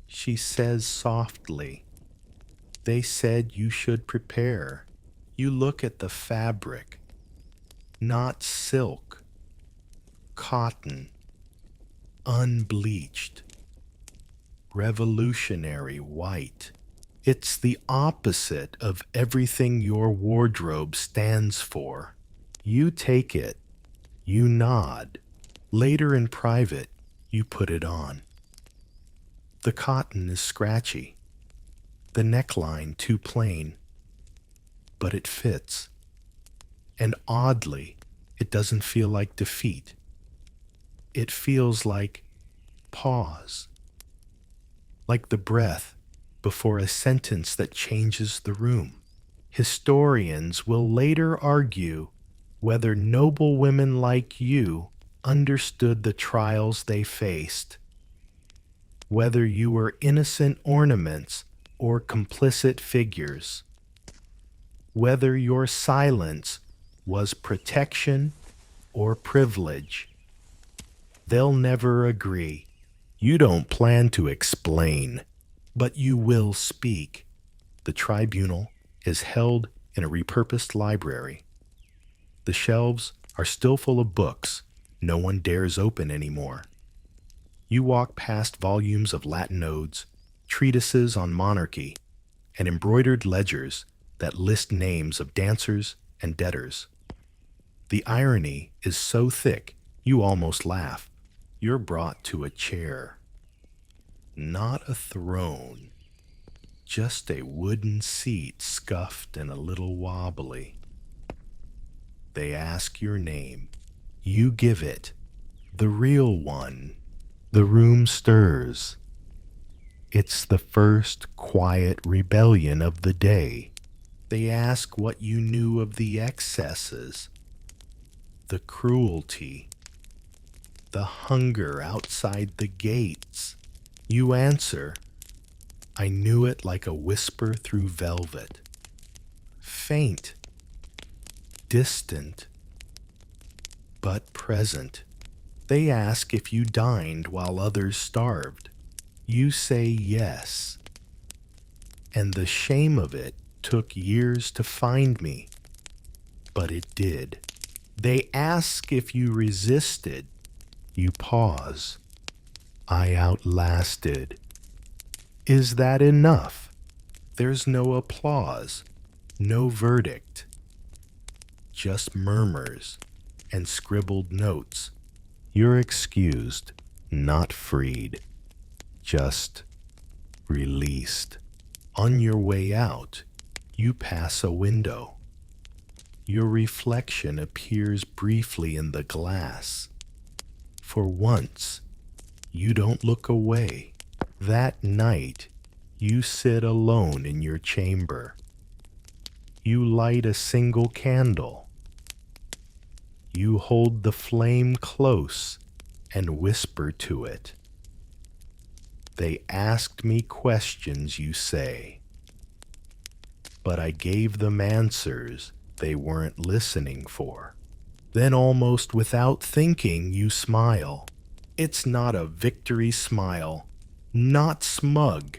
She says softly, "They said you should prepare." You look at the fabric. Not silk. Cotton. Unbleached. Revolutionary white. It's the opposite of everything your wardrobe stands for. You take it. You nod. Later in private, you put it on. The cotton is scratchy. The neckline too plain. But it fits. And oddly, it doesn't feel like defeat. It feels like pause. Like the breath before a sentence that changes the room. Historians will later argue whether noble women like you understood the trials they faced, whether you were innocent ornaments or complicit figures, whether your silence was protection or privilege. They'll never agree. You don't plan to explain, but you will speak. The tribunal is held in a repurposed library. The shelves are still full of books no one dares open anymore. You walk past volumes of Latin odes, treatises on monarchy, and embroidered ledgers that list names of dancers and debtors. The irony is so thick you almost laugh. You're brought to a chair. Not a throne, just a wooden seat scuffed and a little wobbly. They ask your name. You give it, the real one. The room stirs. It's the first quiet rebellion of the day. They ask what you knew of the excesses, the cruelty, the hunger outside the gates. You answer, "I knew it like a whisper through velvet." Faint, distant, but present. They ask if you dined while others starved. You say yes. And the shame of it took years to find me, but it did. They ask if you resisted. You pause. I outlasted. Is that enough? There's no applause, no verdict, just murmurs and scribbled notes. You're excused, not freed, just released. On your way out, you pass a window. Your reflection appears briefly in the glass. For once, you don't look away. That night, you sit alone in your chamber. You light a single candle. You hold the flame close and whisper to it. They asked me questions, you say, but I gave them answers they weren't listening for. Then, almost without thinking, you smile. It's not a victory smile, not smug,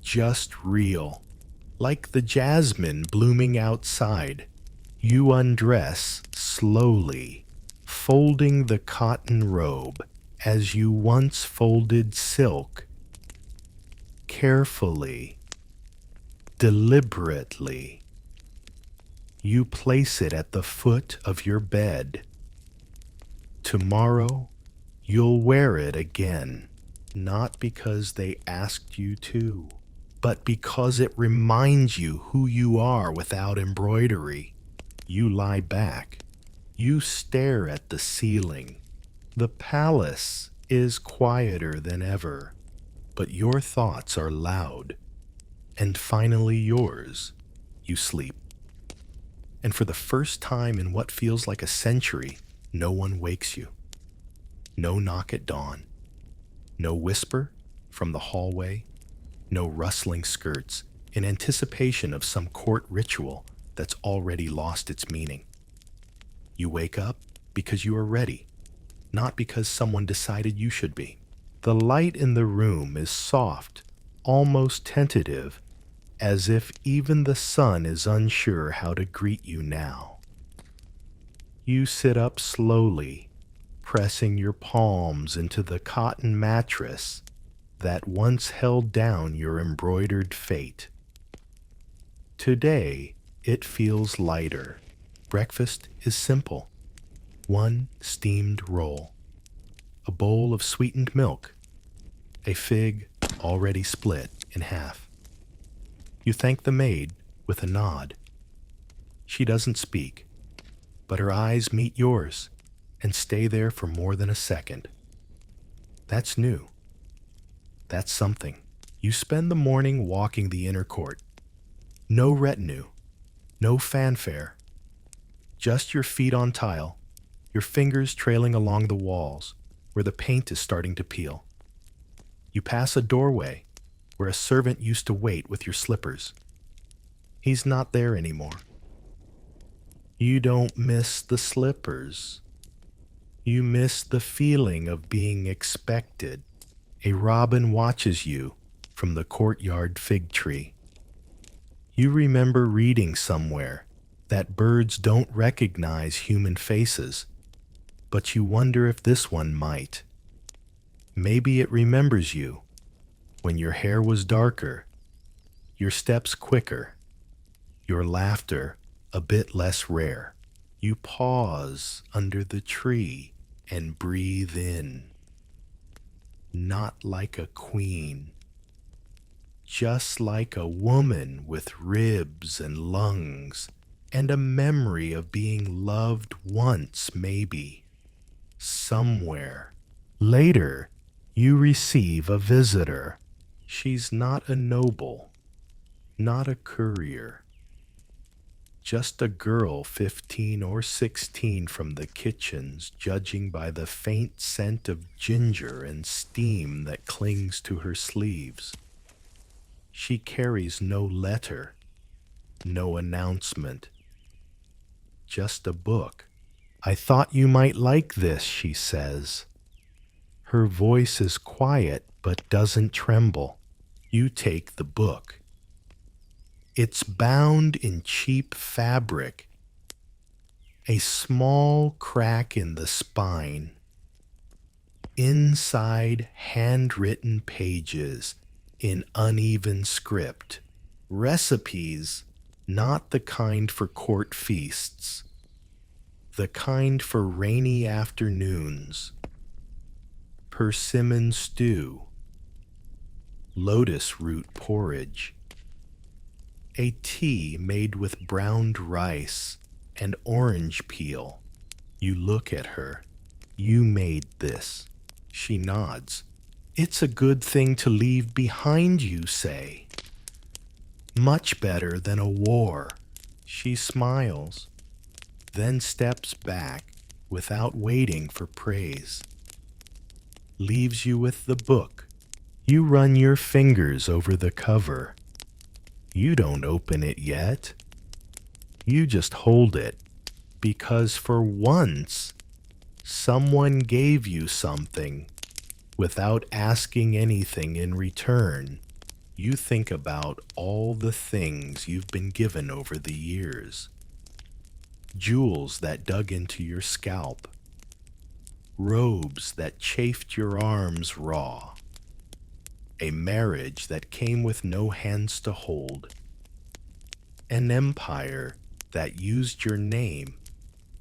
just real. Like the jasmine blooming outside, you undress slowly, folding the cotton robe as you once folded silk. Carefully, deliberately, you place it at the foot of your bed. Tomorrow, you'll wear it again, not because they asked you to, but because it reminds you who you are without embroidery. You lie back. You stare at the ceiling. The palace is quieter than ever, but your thoughts are loud. And finally yours. You sleep. And for the first time in what feels like a century, no one wakes you. No knock at dawn. No whisper from the hallway. No rustling skirts in anticipation of some court ritual that's already lost its meaning. You wake up because you are ready, not because someone decided you should be. The light in the room is soft, almost tentative, as if even the sun is unsure how to greet you now. You sit up slowly, pressing your palms into the cotton mattress that once held down your embroidered fate. Today, it feels lighter. Breakfast is simple. One steamed roll, a bowl of sweetened milk, a fig already split in half. You thank the maid with a nod. She doesn't speak, but her eyes meet yours and stay there for more than a second. That's new. That's something. You spend the morning walking the inner court. No retinue, no fanfare, just your feet on tile, your fingers trailing along the walls where the paint is starting to peel. You pass a doorway where a servant used to wait with your slippers. He's not there anymore. You don't miss the slippers. You miss the feeling of being expected. A robin watches you from the courtyard fig tree. You remember reading somewhere that birds don't recognize human faces, but you wonder if this one might. Maybe it remembers you when your hair was darker, your steps quicker, your laughter a bit less rare. You pause under the tree and breathe in. Not like a queen, just like a woman with ribs and lungs and a memory of being loved once, maybe, somewhere. Later, you receive a visitor. She's not a noble, not a courier, just a girl 15 or 16 from the kitchens, judging by the faint scent of ginger and steam that clings to her sleeves. She carries no letter, no announcement, just a book. I thought you might like this, she says. Her voice is quiet but doesn't tremble. You take the book. It's bound in cheap fabric, a small crack in the spine. Inside, handwritten pages in uneven script. Recipes, not the kind for court feasts, the kind for rainy afternoons. Persimmon stew, lotus root porridge, a tea made with browned rice and orange peel. You look at her. You made this. She nods. It's a good thing to leave behind, you say. Much better than a war. She smiles, then steps back without waiting for praise. Leaves you with the book. You run your fingers over the cover. You don't open it yet. You just hold it, because for once, someone gave you something without asking anything in return. You think about all the things you've been given over the years. Jewels that dug into your scalp. Robes that chafed your arms raw. A marriage that came with no hands to hold. An empire that used your name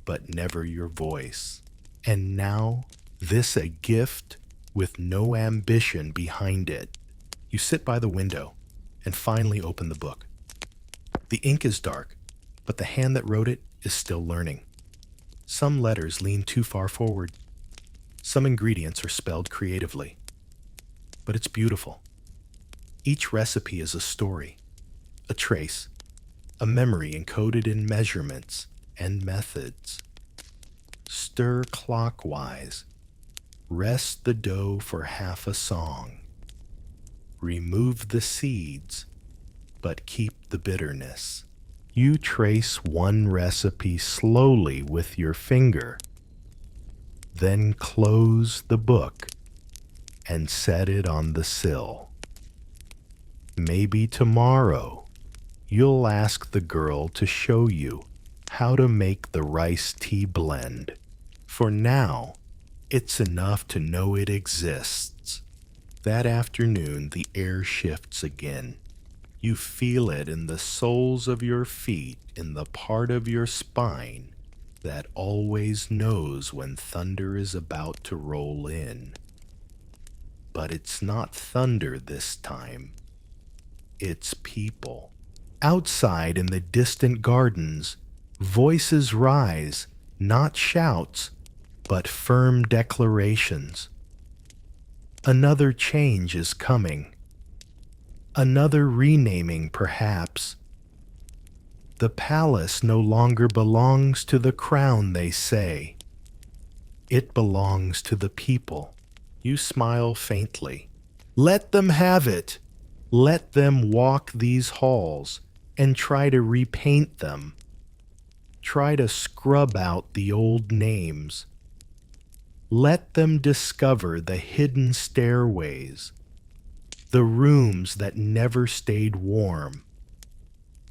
but never your voice. And now, this a gift with no ambition behind it. You sit by the window and finally open the book. The ink is dark, but the hand that wrote it is still learning. Some letters lean too far forward. Some ingredients are spelled creatively. But it's beautiful. Each recipe is a story, a trace, a memory encoded in measurements and methods. Stir clockwise. Rest the dough for half a song. Remove the seeds, but keep the bitterness. You trace one recipe slowly with your finger, then close the book and set it on the sill. Maybe tomorrow you'll ask the girl to show you how to make the rice tea blend. For now, it's enough to know it exists. That afternoon, the air shifts again. You feel it in the soles of your feet, in the part of your spine that always knows when thunder is about to roll in. But it's not thunder this time. It's people. Outside in the distant gardens, voices rise, not shouts, but firm declarations. Another change is coming. Another renaming, perhaps. The palace no longer belongs to the crown, they say. It belongs to the people. You smile faintly. Let them have it. Let them walk these halls and try to repaint them. Try to scrub out the old names. Let them discover the hidden stairways, the rooms that never stayed warm,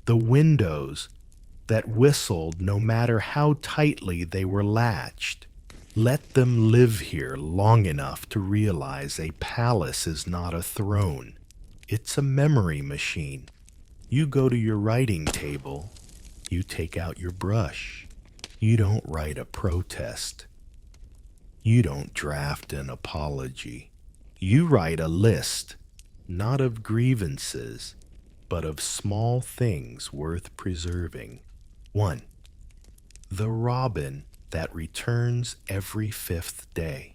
the windows that whistled no matter how tightly they were latched. Let them live here long enough to realize a palace is not a throne. It's a memory machine. You go to your writing table. You take out your brush. You don't write a protest. You don't draft an apology. You write a list, not of grievances, but of small things worth preserving. 1. The robin that returns every 5th day.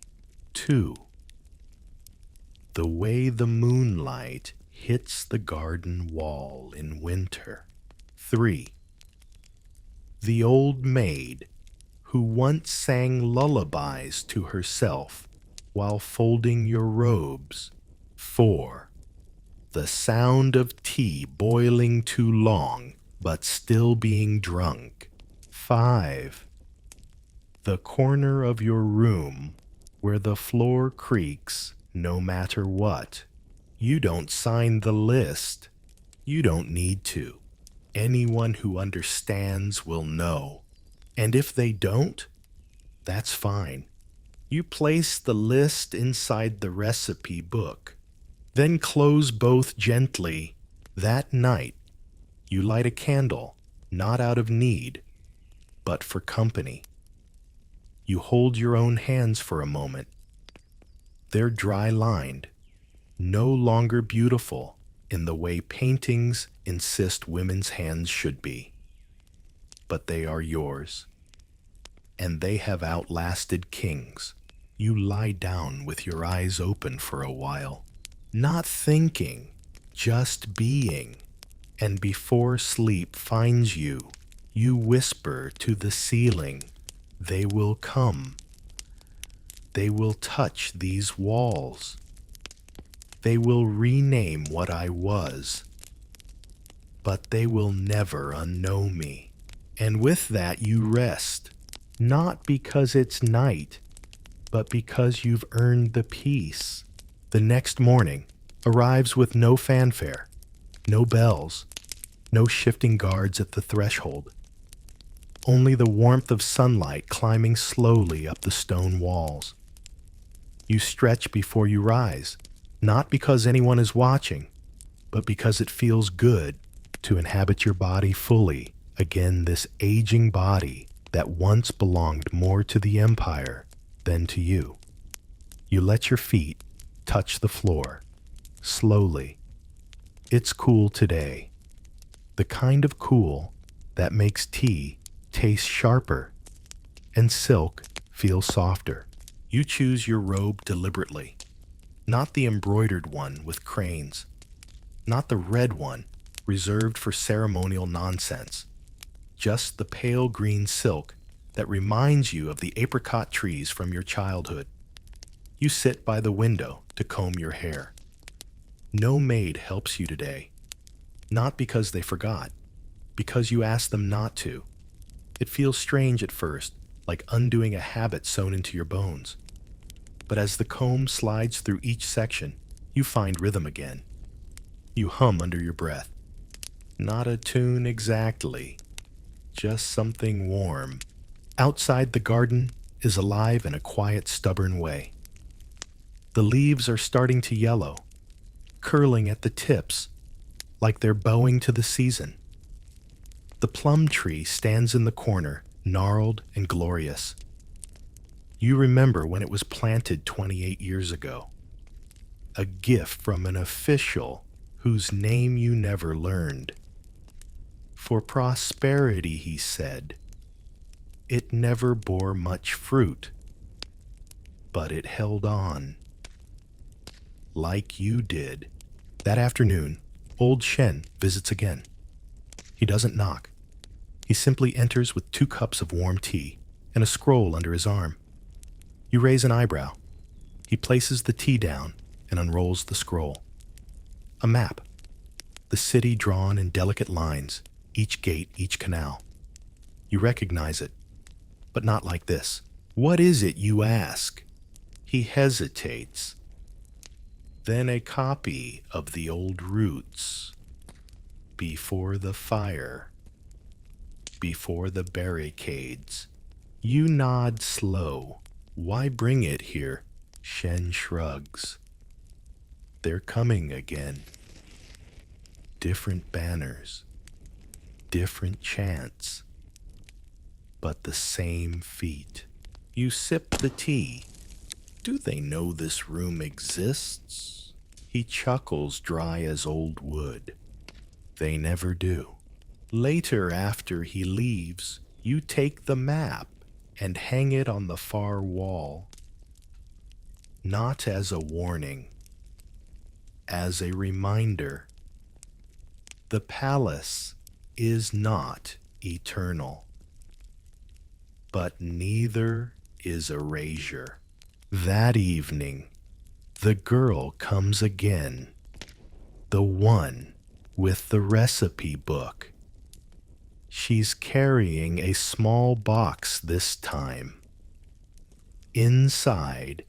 2. The way the moonlight hits the garden wall in winter. 3. The old maid who once sang lullabies to herself while folding your robes. 4. The sound of tea boiling too long but still being drunk. 5. The corner of your room where the floor creaks no matter what. You don't sign the list. You don't need to. Anyone who understands will know. And if they don't, that's fine. You place the list inside the recipe book. Then close both gently. That night, you light a candle, not out of need, but for company. You hold your own hands for a moment. They're dry-lined, no longer beautiful in the way paintings insist women's hands should be. But they are yours, and they have outlasted kings. You lie down with your eyes open for a while, not thinking, just being. And before sleep finds you, you whisper to the ceiling, "They will come. They will touch these walls. They will rename what I was. But they will never unknow me." And with that you rest, not because it's night, but because you've earned the peace. The next morning arrives with no fanfare, no bells, no shifting guards at the threshold. Only the warmth of sunlight climbing slowly up the stone walls. You stretch before you rise, not because anyone is watching, but because it feels good to inhabit your body fully again, this aging body that once belonged more to the empire than to you. You let your feet touch the floor, slowly. It's cool today. The kind of cool that makes tea taste sharper and silk feel softer. You choose your robe deliberately, not the embroidered one with cranes, not the red one reserved for ceremonial nonsense, just the pale green silk that reminds you of the apricot trees from your childhood. You sit by the window to comb your hair. No maid helps you today, not because they forgot, because you asked them not to. It feels strange at first, like undoing a habit sewn into your bones. But as the comb slides through each section, you find rhythm again. You hum under your breath. Not a tune exactly, just something warm. Outside, the garden is alive in a quiet, stubborn way. The leaves are starting to yellow, curling at the tips, like they're bowing to the season. The plum tree stands in the corner, gnarled and glorious. You remember when it was planted 28 years ago. A gift from an official whose name you never learned. For prosperity, he said. It never bore much fruit, but it held on. Like you did. That afternoon, old Shen visits again. He doesn't knock. He simply enters with 2 cups of warm tea and a scroll under his arm. You raise an eyebrow. He places the tea down and unrolls the scroll. A map. The city drawn in delicate lines, each gate, each canal. You recognize it, but not like this. What is it, you ask? He hesitates. Then a copy of the old routes. Before the fire. Before the barricades. You nod slow. Why bring it here? Shen shrugs. They're coming again. Different banners. Different chants. But the same feet. You sip the tea. Do they know this room exists? He chuckles dry as old wood. They never do. Later, after he leaves, you take the map and hang it on the far wall. Not as a warning, as a reminder. The palace is not eternal, but neither is erasure. That evening, the girl comes again, the one with the recipe book. She's carrying a small box this time. Inside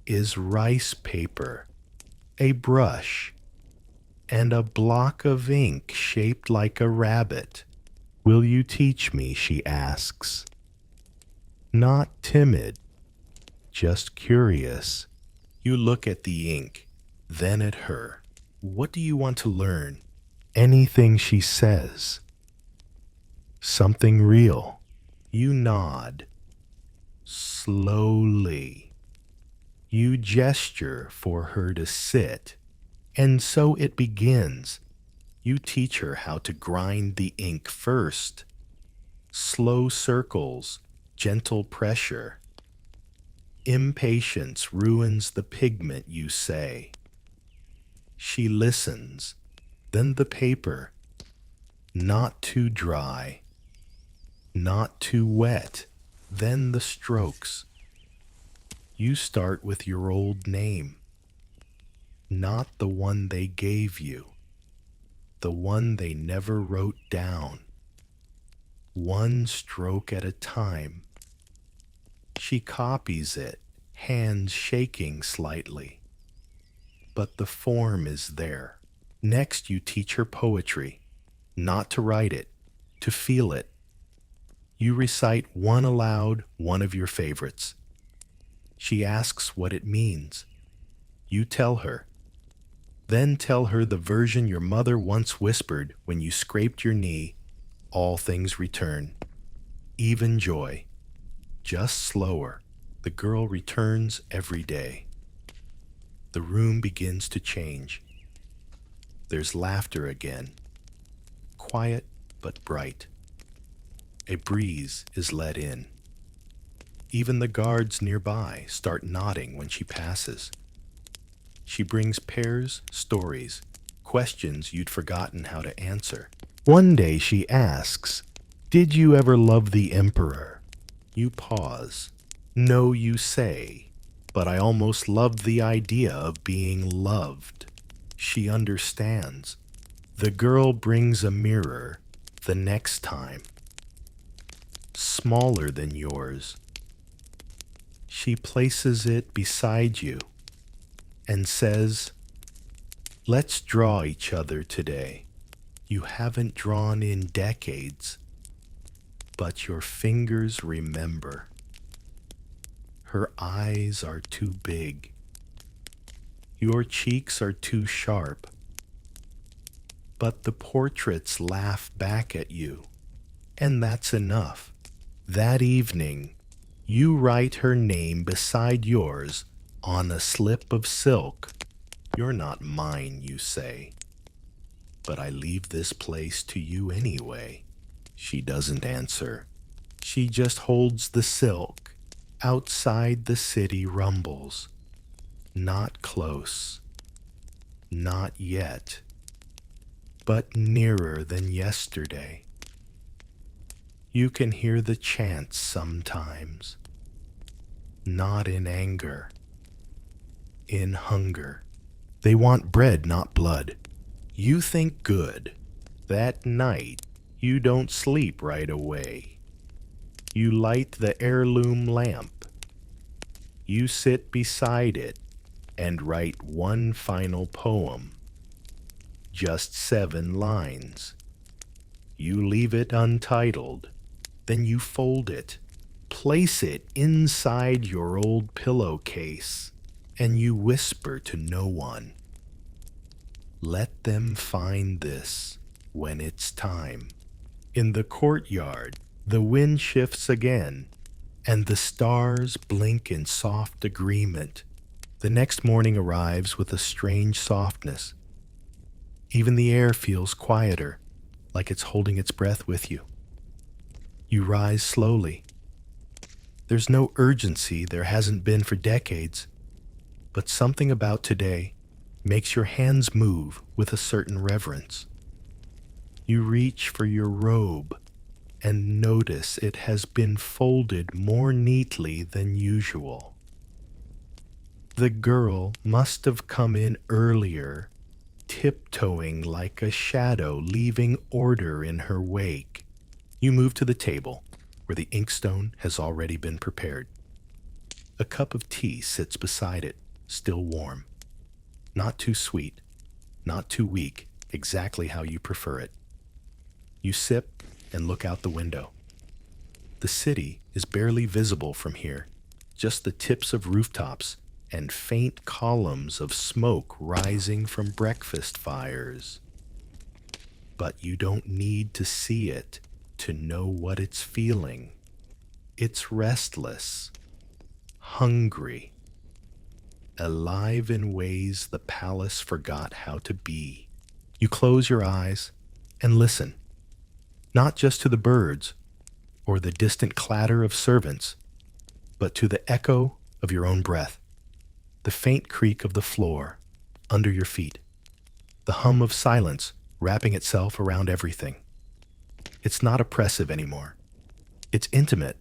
is rice paper, a brush, and a block of ink shaped like a rabbit. Will you teach me? She asks. Not timid, just curious. You look at the ink, then at her. What do you want to learn? Anything she says. Something real. You nod. Slowly. You gesture for her to sit. And so it begins. You teach her how to grind the ink first. Slow circles, gentle pressure. Impatience ruins the pigment, you say. She listens. Then the paper. Not too dry. Not too wet. Then the strokes. You start with your old name. Not the one they gave you. The one they never wrote down. One stroke at a time. She copies it, hands shaking slightly. But the form is there. Next you teach her poetry. Not to write it, to feel it. You recite one aloud, one of your favorites. She asks what it means. You tell her. Then tell her the version your mother once whispered when you scraped your knee. All things return. Even joy. Just slower. The girl returns every day. The room begins to change. There's laughter again. Quiet but bright. A breeze is let in. Even the guards nearby start nodding when she passes. She brings pears, stories, questions you'd forgotten how to answer. One day she asks, "Did you ever love the emperor?" You pause. "No," you say, "but I almost loved the idea of being loved." She understands. The girl brings a mirror the next time. Smaller than yours. She places it beside you and says, "Let's draw each other today. You haven't drawn in decades, but your fingers remember." Her eyes are too big. Your cheeks are too sharp. But the portraits laugh back at you, and that's enough. That evening, you write her name beside yours on a slip of silk. "You're not mine," you say, "but I leave this place to you anyway." She doesn't answer. She just holds the silk. Outside the city rumbles. Not close. Not yet. But nearer than yesterday. You can hear the chants sometimes. Not in anger. In hunger. They want bread, not blood. You think good. That night, you don't sleep right away. You light the heirloom lamp. You sit beside it and write one final poem. Just 7 lines. You leave it untitled. Then you fold it, place it inside your old pillowcase, and you whisper to no one. Let them find this when it's time. In the courtyard, the wind shifts again, and the stars blink in soft agreement. The next morning arrives with a strange softness. Even the air feels quieter, like it's holding its breath with you. You rise slowly. There's no urgency there hasn't been for decades, but something about today makes your hands move with a certain reverence. You reach for your robe and notice it has been folded more neatly than usual. The girl must have come in earlier, tiptoeing like a shadow, leaving order in her wake. You move to the table, where the inkstone has already been prepared. A cup of tea sits beside it, still warm. Not too sweet, not too weak, exactly how you prefer it. You sip and look out the window. The city is barely visible from here, just the tips of rooftops and faint columns of smoke rising from breakfast fires. But you don't need to see it to know what it's feeling. It's restless, hungry, alive in ways the palace forgot how to be. You close your eyes and listen, not just to the birds or the distant clatter of servants, but to the echo of your own breath, the faint creak of the floor under your feet, the hum of silence wrapping itself around everything. It's not oppressive anymore. It's intimate,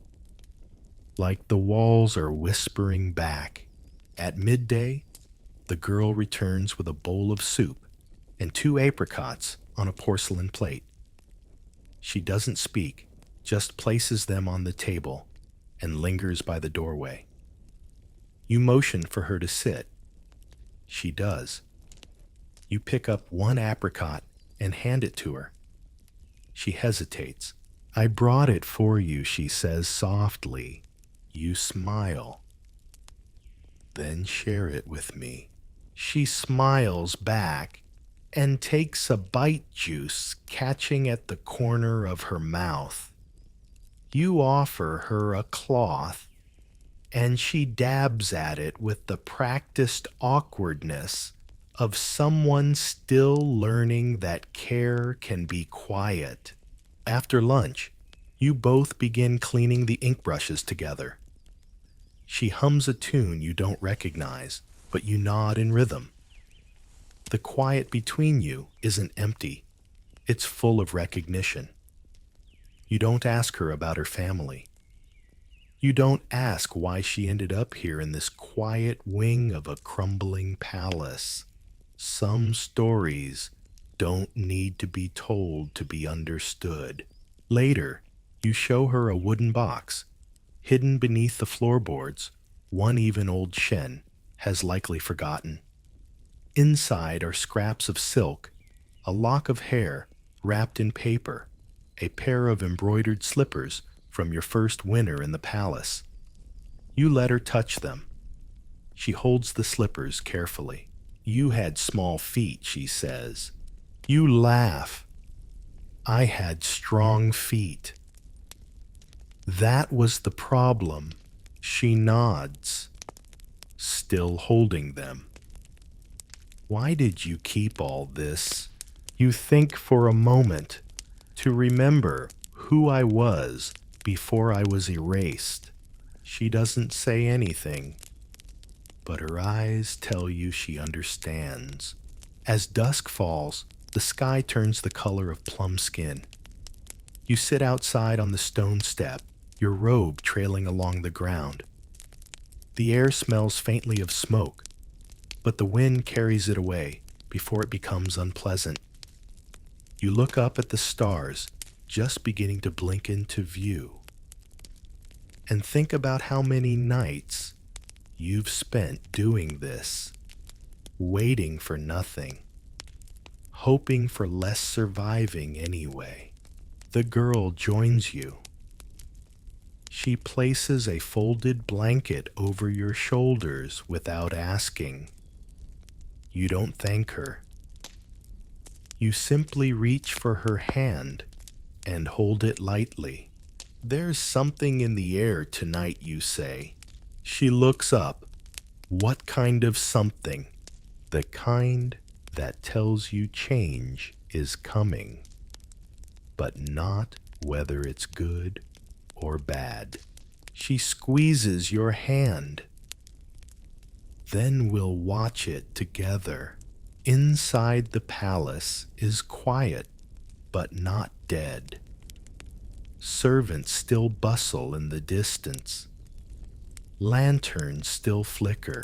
like the walls are whispering back. At midday, the girl returns with a bowl of soup and 2 apricots on a porcelain plate. She doesn't speak, just places them on the table and lingers by the doorway. You motion for her to sit. She does. You pick up 1 apricot and hand it to her. She hesitates. "I brought it for you," she says softly. You smile. "Then share it with me." She smiles back and takes a bite juice, catching at the corner of her mouth. You offer her a cloth, and she dabs at it with the practiced awkwardness of someone still learning that care can be quiet. After lunch, you both begin cleaning the ink brushes together. She hums a tune you don't recognize, but you nod in rhythm. The quiet between you isn't empty. It's full of recognition. You don't ask her about her family. You don't ask why she ended up here in this quiet wing of a crumbling palace. Some stories don't need to be told to be understood. Later, you show her a wooden box. Hidden beneath the floorboards, one even old Shen has likely forgotten. Inside are scraps of silk, a lock of hair wrapped in paper, a pair of embroidered slippers from your first winter in the palace. You let her touch them. She holds the slippers carefully. "You had small feet," she says. You laugh. "I had strong feet." "That was the problem." She nods, still holding them. "Why did you keep all this?" You think for a moment, "To remember who I was before I was erased." She doesn't say anything, but her eyes tell you she understands. As dusk falls, the sky turns the color of plum skin. You sit outside on the stone step, your robe trailing along the ground. The air smells faintly of smoke, but the wind carries it away before it becomes unpleasant. You look up at the stars, just beginning to blink into view, and think about how many nights you've spent doing this, waiting for nothing, hoping for less surviving anyway. The girl joins you. She places a folded blanket over your shoulders without asking. You don't thank her. You simply reach for her hand and hold it lightly. "There's something in the air tonight," you say. She looks up. "What kind of something?" "The kind that tells you change is coming, but not whether it's good or bad." She squeezes your hand. "Then we'll watch it together." Inside the palace is quiet, but not dead. Servants still bustle in the distance. Lanterns still flicker.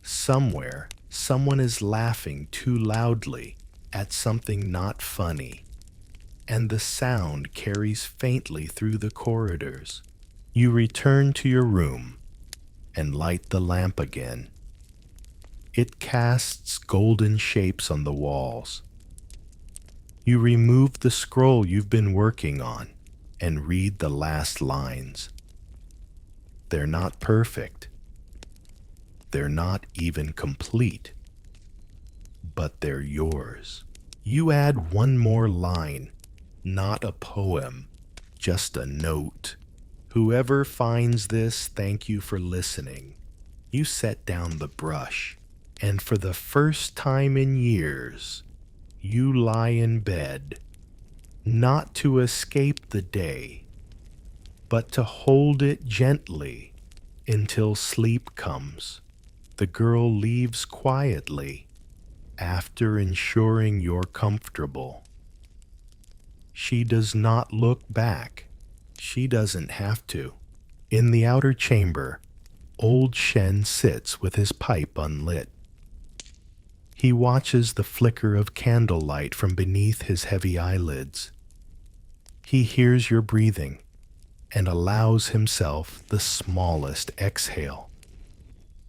Somewhere, someone is laughing too loudly at something not funny, and the sound carries faintly through the corridors. You return to your room, and light the lamp again. It casts golden shapes on the walls. You remove the scroll you've been working on and read the last lines. They're not perfect. They're not even complete. But they're yours. You add one more line, not a poem, just a note. Whoever finds this, thank you for listening. You set down the brush, and for the first time in years, you lie in bed, not to escape the day, but to hold it gently until sleep comes. The girl leaves quietly after ensuring you're comfortable. She does not look back. She doesn't have to. In the outer chamber, old Shen sits with his pipe unlit. He watches the flicker of candlelight from beneath his heavy eyelids. He hears your breathing and allows himself the smallest exhale.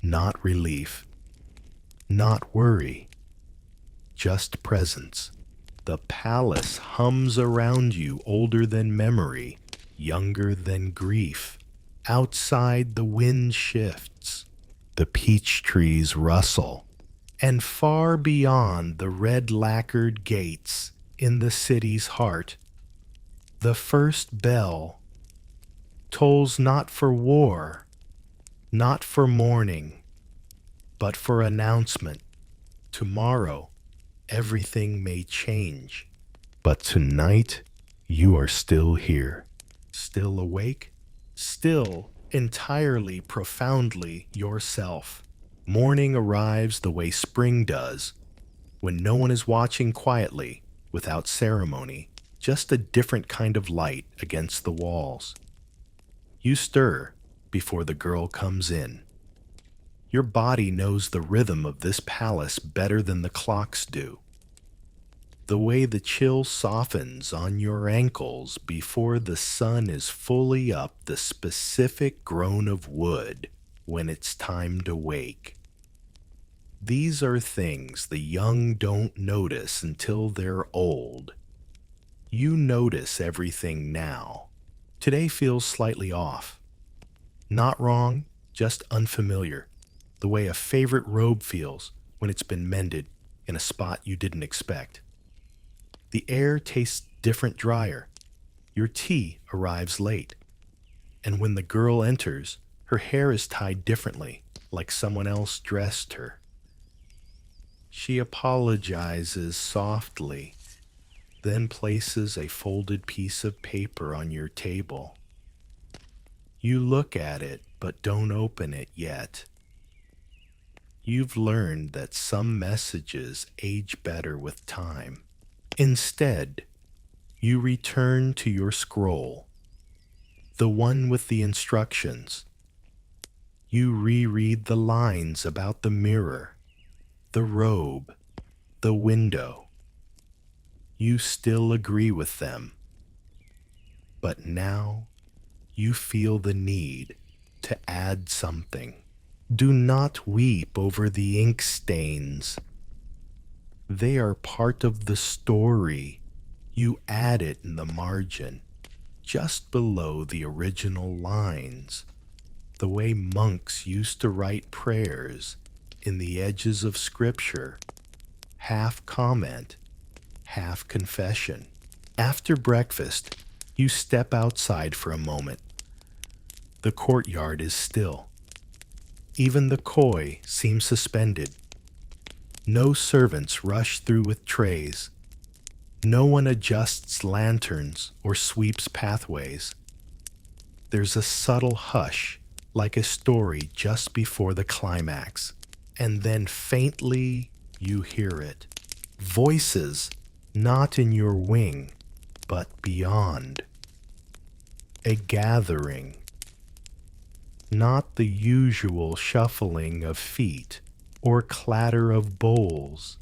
Not relief, not worry, just presence. The palace hums around you, older than memory, younger than grief. Outside, the wind shifts, the peach trees rustle, and far beyond the red lacquered gates in the city's heart, the first bell tolls not for war, not for mourning, but for announcement. Tomorrow, everything may change, but tonight, you are still here, still awake, still entirely, profoundly yourself. Morning arrives the way spring does, when no one is watching quietly, without ceremony, just a different kind of light against the walls. You stir before the girl comes in. Your body knows the rhythm of this palace better than the clocks do. The way the chill softens on your ankles before the sun is fully up, the specific groan of wood when it's time to wake. These are things the young don't notice until they're old. You notice everything now. Today feels slightly off. Not wrong, just unfamiliar. The way a favorite robe feels when it's been mended in a spot you didn't expect. The air tastes different, drier. Your tea arrives late. And when the girl enters, her hair is tied differently, like someone else dressed her. She apologizes softly, then places a folded piece of paper on your table. You look at it, but don't open it yet. You've learned that some messages age better with time. Instead, you return to your scroll, the one with the instructions. You reread the lines about the mirror, the robe, the window. You still agree with them. But now you feel the need to add something. Do not weep over the ink stains. They are part of the story. You add it in the margin, just below the original lines, the way monks used to write prayers in the edges of scripture, half comment, half confession. After breakfast, you step outside for a moment. The courtyard is still. Even the koi seems suspended. No servants rush through with trays. No one adjusts lanterns or sweeps pathways. There's a subtle hush, like a story just before the climax. And then faintly, you hear it. Voices, not in your wing, but beyond. A gathering. Not the usual shuffling of feet or clatter of bowls.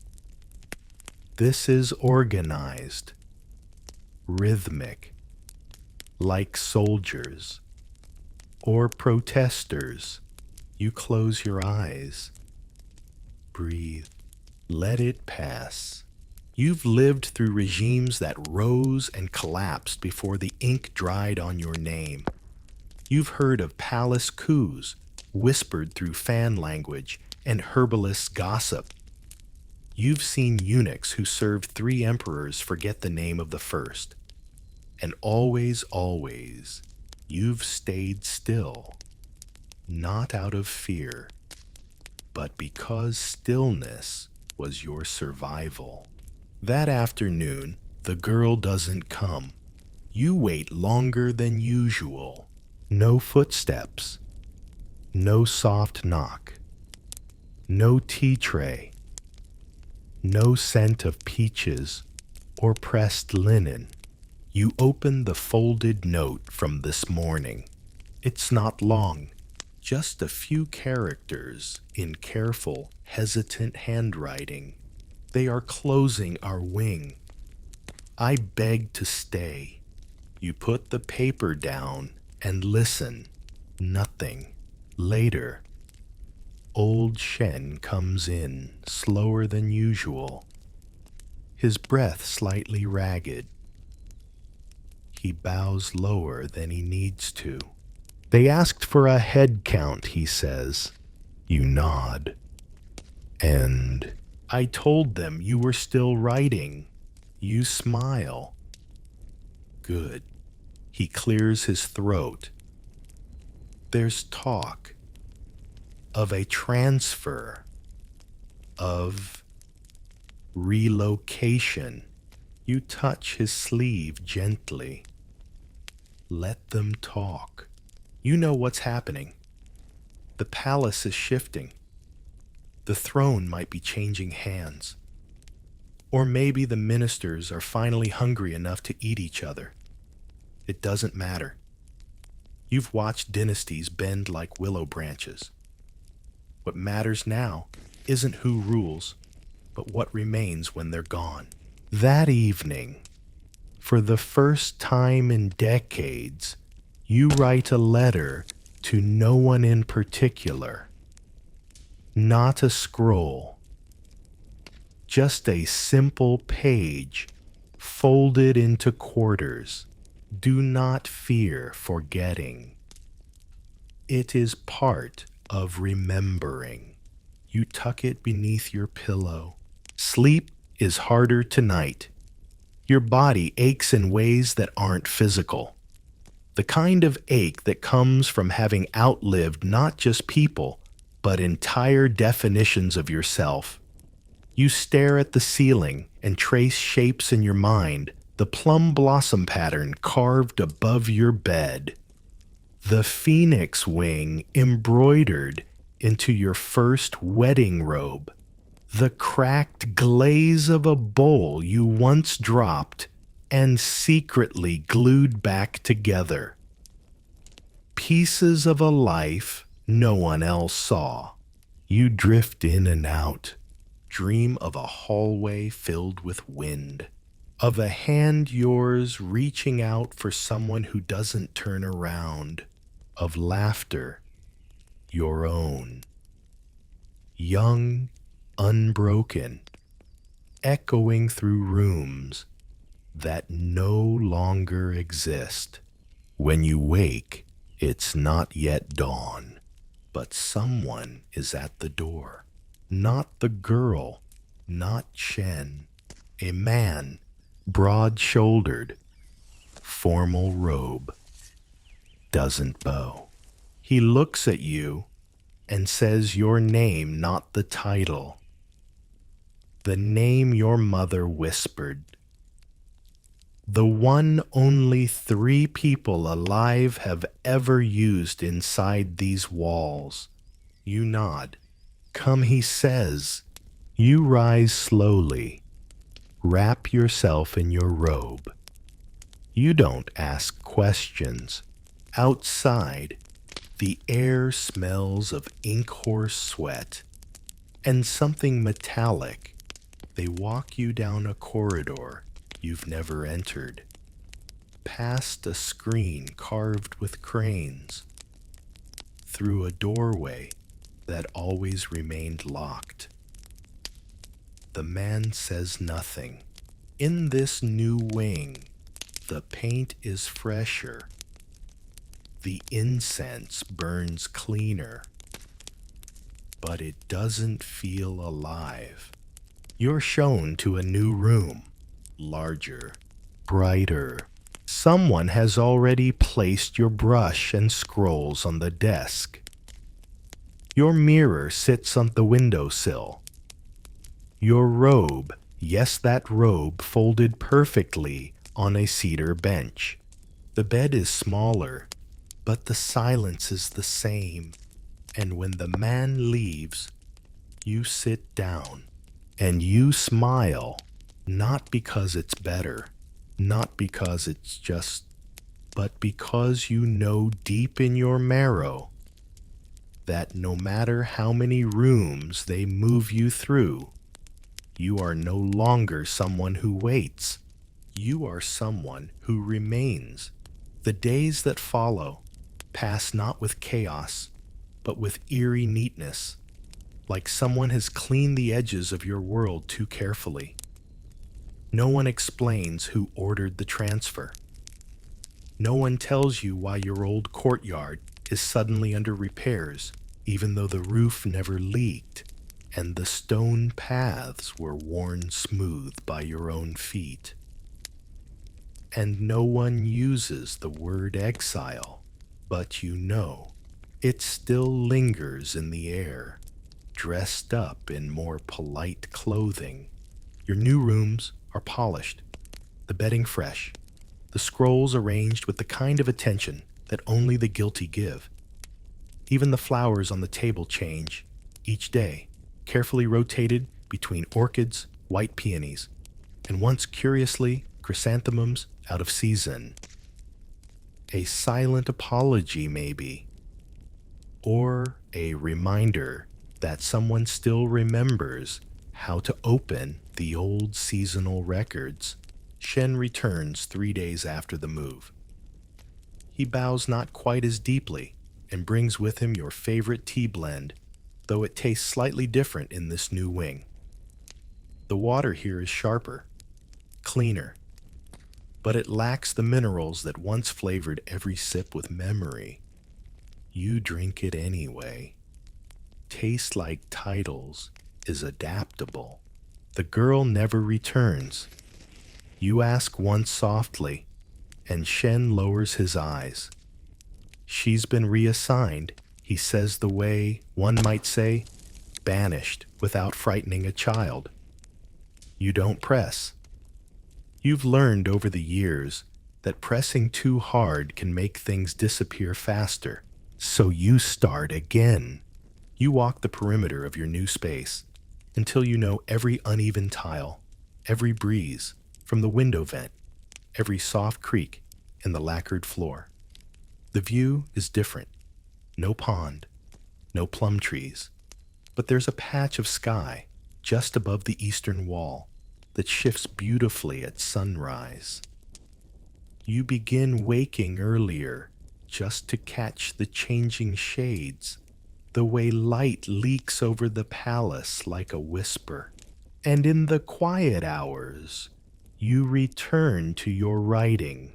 This is organized, rhythmic, like soldiers or protesters. You close your eyes. Breathe. Let it pass. You've lived through regimes that rose and collapsed before the ink dried on your name. You've heard of palace coups, whispered through fan language, and herbalist gossip. You've seen eunuchs who served 3 emperors forget the name of the first. And always, always, you've stayed still, not out of fear, but because stillness was your survival. That afternoon, the girl doesn't come. You wait longer than usual. No footsteps. No soft knock. No tea tray. No scent of peaches or pressed linen. You open the folded note from this morning. It's not long, just a few characters in careful, hesitant handwriting. They are closing our wing. I beg to stay. You put the paper down and listen. Nothing. Later, old Shen comes in, slower than usual, his breath slightly ragged. He bows lower than he needs to. They asked for a head count, he says. You nod. And I told them you were still writing. You smile. Good. He clears his throat. There's talk of a transfer, of relocation. You touch his sleeve gently. Let them talk. You know what's happening. The palace is shifting. The throne might be changing hands. Or maybe the ministers are finally hungry enough to eat each other. It doesn't matter. You've watched dynasties bend like willow branches. What matters now isn't who rules, but what remains when they're gone. That evening, for the first time in decades, you write a letter to no one in particular. Not a scroll. Just a simple page folded into quarters. Do not fear forgetting. It is part of remembering. You tuck it beneath your pillow. Sleep is harder tonight. Your body aches in ways that aren't physical. The kind of ache that comes from having outlived not just people, but entire definitions of yourself. You stare at the ceiling and trace shapes in your mind, the plum blossom pattern carved above your bed, the phoenix wing embroidered into your first wedding robe, the cracked glaze of a bowl you once dropped and secretly glued back together. Pieces of a life no one else saw. You drift in and out, dream of a hallway filled with wind, of a hand yours reaching out for someone who doesn't turn around, of laughter, your own. Young, unbroken, echoing through rooms that no longer exist. When you wake, it's not yet dawn, but someone is at the door. Not the girl, not Chen. A man, broad-shouldered, formal robe, doesn't bow. He looks at you and says your name, not the title. The name your mother whispered. The one only 3 people alive have ever used inside these walls. You nod. Come, he says. You rise slowly. Wrap yourself in your robe. You don't ask questions. Outside, the air smells of ink horse sweat and something metallic. They walk you down a corridor you've never entered, past a screen carved with cranes, through a doorway that always remained locked. The man says nothing. In this new wing, the paint is fresher. The incense burns cleaner, but it doesn't feel alive. You're shown to a new room, larger, brighter. Someone has already placed your brush and scrolls on the desk. Your mirror sits on the windowsill. Your robe, yes, that robe, folded perfectly on a cedar bench. The bed is smaller, but the silence is the same. And when the man leaves, you sit down and you smile, not because it's better, not because it's just, but because you know deep in your marrow that no matter how many rooms they move you through, you are no longer someone who waits. You are someone who remains. The days that follow pass not with chaos, but with eerie neatness, like someone has cleaned the edges of your world too carefully. No one explains who ordered the transfer. No one tells you why your old courtyard is suddenly under repairs, even though the roof never leaked and the stone paths were worn smooth by your own feet. And no one uses the word exile, but you know it still lingers in the air, dressed up in more polite clothing. Your new rooms are polished, the bedding fresh, the scrolls arranged with the kind of attention that only the guilty give. Even the flowers on the table change each day, carefully rotated between orchids, white peonies, and once curiously chrysanthemums out of season. A silent apology, maybe, or a reminder that someone still remembers how to open the old seasonal records. Shen returns 3 days after the move. He bows not quite as deeply and brings with him your favorite tea blend, though it tastes slightly different in this new wing. The water here is sharper, cleaner, but it lacks the minerals that once flavored every sip with memory. You drink it anyway. Taste like titles is adaptable. The girl never returns. You ask once softly, and Shen lowers his eyes. She's been reassigned, he says, the way one might say, banished without frightening a child. You don't press. You've learned over the years that pressing too hard can make things disappear faster, so you start again. You walk the perimeter of your new space until you know every uneven tile, every breeze from the window vent, every soft creak in the lacquered floor. The view is different. No pond, no plum trees, but there's a patch of sky just above the eastern wall that shifts beautifully at sunrise. You begin waking earlier just to catch the changing shades, the way light leaks over the palace like a whisper. And in the quiet hours, you return to your writing,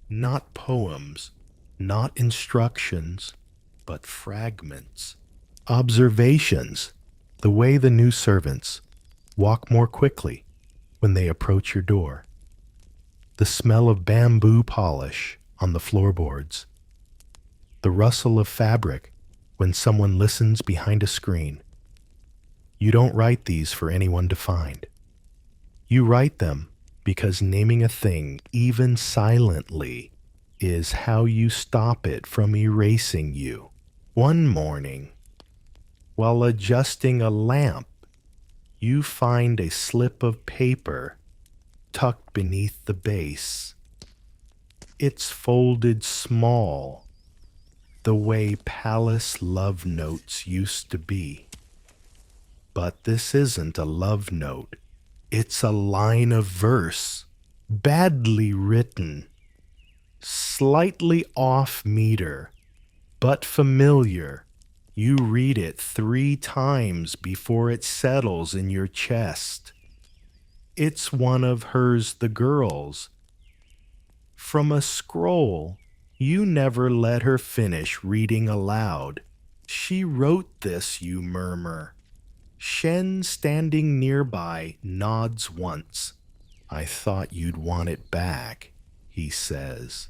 not poems, not instructions, but fragments, observations, the way the new servants walk more quickly when they approach your door, the smell of bamboo polish on the floorboards, the rustle of fabric when someone listens behind a screen. You don't write these for anyone to find. You write them because naming a thing, even silently, is how you stop it from erasing you. One morning, while adjusting a lamp, you find a slip of paper tucked beneath the base. It's folded small, the way palace love notes used to be. But this isn't a love note. It's a line of verse, badly written, slightly off meter, but familiar. You read it 3 times before it settles in your chest. It's one of hers, the girl's. From a scroll, you never let her finish reading aloud. She wrote this, you murmur. Shen, standing nearby, nods once. I thought you'd want it back, he says.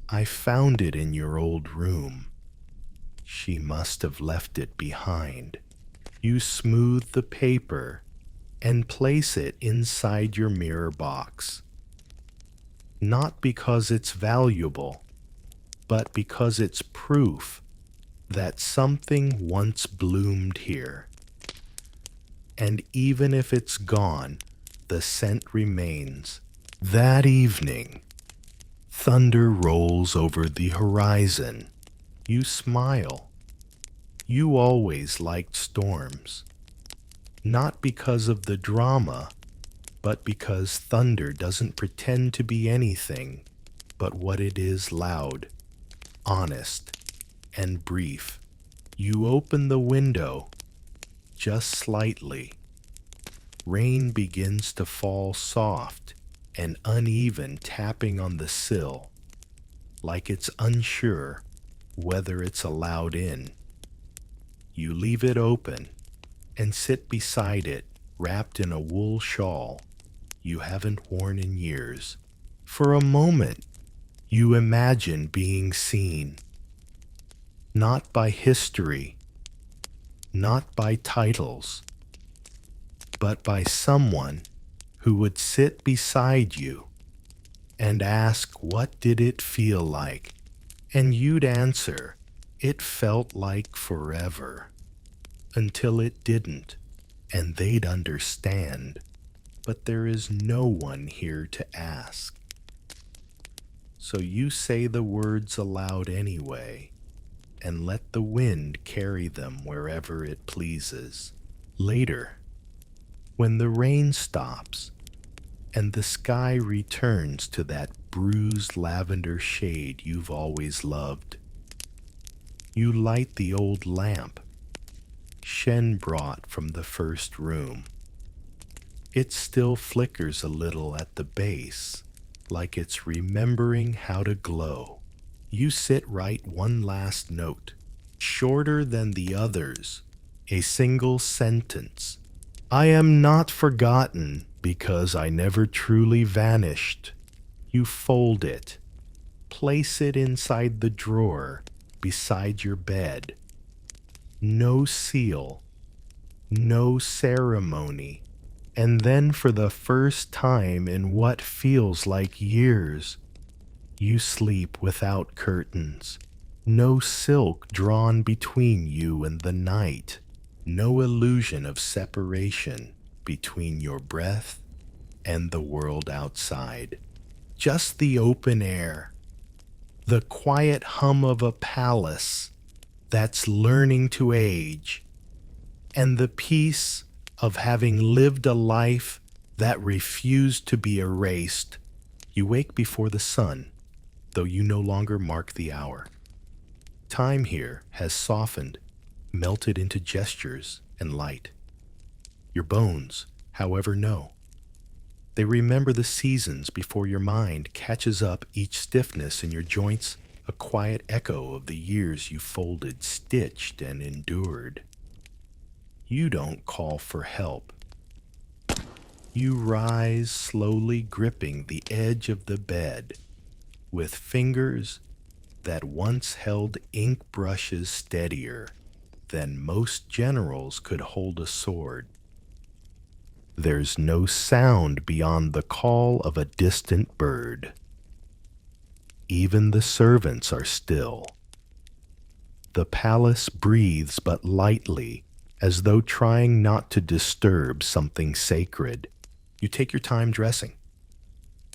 I found it in your old room. She must have left it behind. You smooth the paper and place it inside your mirror box. Not because it's valuable, but because it's proof that something once bloomed here. And even if it's gone, the scent remains. That evening, thunder rolls over the horizon. You smile. You always liked storms. Not because of the drama, but because thunder doesn't pretend to be anything but what it is: loud, honest, and brief. You open the window just slightly. Rain begins to fall, soft and uneven, tapping on the sill, like it's unsure whether it's allowed in. You leave it open and sit beside it, wrapped in a wool shawl you haven't worn in years. For a moment, you imagine being seen, not by history, not by titles, but by someone who would sit beside you and ask, what did it feel like? And you'd answer, it felt like forever, until it didn't, and they'd understand. But there is no one here to ask. So you say the words aloud anyway, and let the wind carry them wherever it pleases. Later, when the rain stops and the sky returns to that bruised lavender shade you've always loved, you light the old lamp Shen brought from the first room. It still flickers a little at the base, like it's remembering how to glow. You write one last note, shorter than the others, a single sentence. I am not forgotten because I never truly vanished. You fold it, place it inside the drawer beside your bed. No seal, no ceremony. And then for the first time in what feels like years, you sleep without curtains. No silk drawn between you and the night. No illusion of separation between your breath and the world outside. Just the open air, the quiet hum of a palace that's learning to age, and the peace of having lived a life that refused to be erased. You wake before the sun, though you no longer mark the hour. Time here has softened, melted into gestures and light. Your bones, however, know. They remember the seasons before your mind catches up each stiffness in your joints, a quiet echo of the years you folded, stitched, and endured. You don't call for help. You rise slowly, gripping the edge of the bed with fingers that once held ink brushes steadier than most generals could hold a sword. There's no sound beyond the call of a distant bird. Even the servants are still. The palace breathes but lightly, as though trying not to disturb something sacred. You take your time dressing.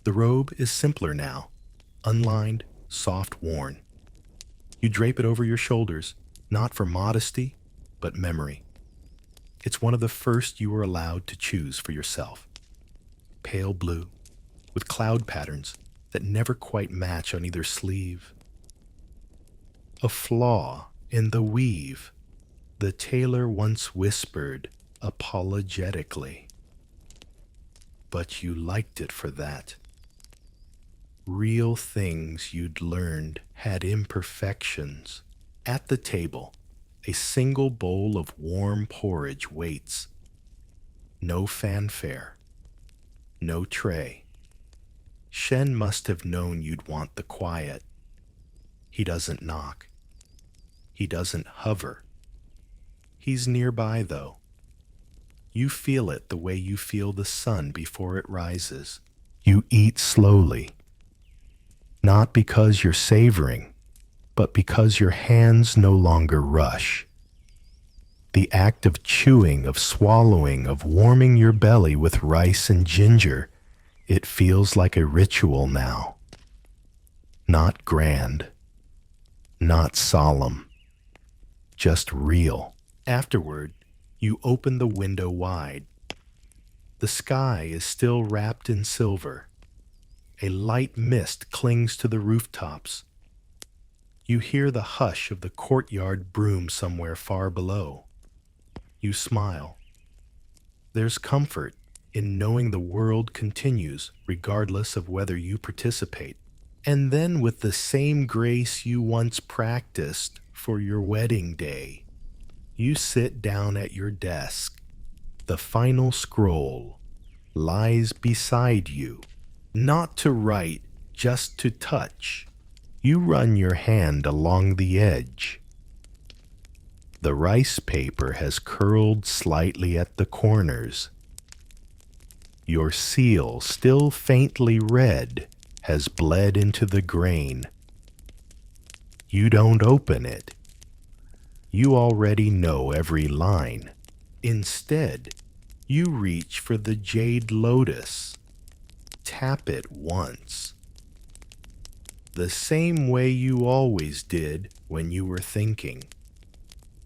The robe is simpler now, unlined, soft worn. You drape it over your shoulders, not for modesty, but memory. It's one of the first you were allowed to choose for yourself. Pale blue, with cloud patterns that never quite match on either sleeve. A flaw in the weave, the tailor once whispered apologetically. But you liked it for that. Real things you'd learned had imperfections. At the table, a single bowl of warm porridge waits. No fanfare, no tray. Shen must have known you'd want the quiet. He doesn't knock. He doesn't hover. He's nearby, though. You feel it the way you feel the sun before it rises. You eat slowly, not because you're savoring, but because your hands no longer rush. The act of chewing, of swallowing, of warming your belly with rice and ginger, it feels like a ritual now. Not grand, not solemn, just real. Afterward, you open the window wide. The sky is still wrapped in silver. A light mist clings to the rooftops. You hear the hush of the courtyard broom somewhere far below. You smile. There's comfort in knowing the world continues regardless of whether you participate. And then with the same grace you once practiced for your wedding day, you sit down at your desk. The final scroll lies beside you, not to write, just to touch. You run your hand along the edge. The rice paper has curled slightly at the corners. Your seal, still faintly red, has bled into the grain. You don't open it. You already know every line. Instead, you reach for the jade lotus. Tap it once. The same way you always did when you were thinking,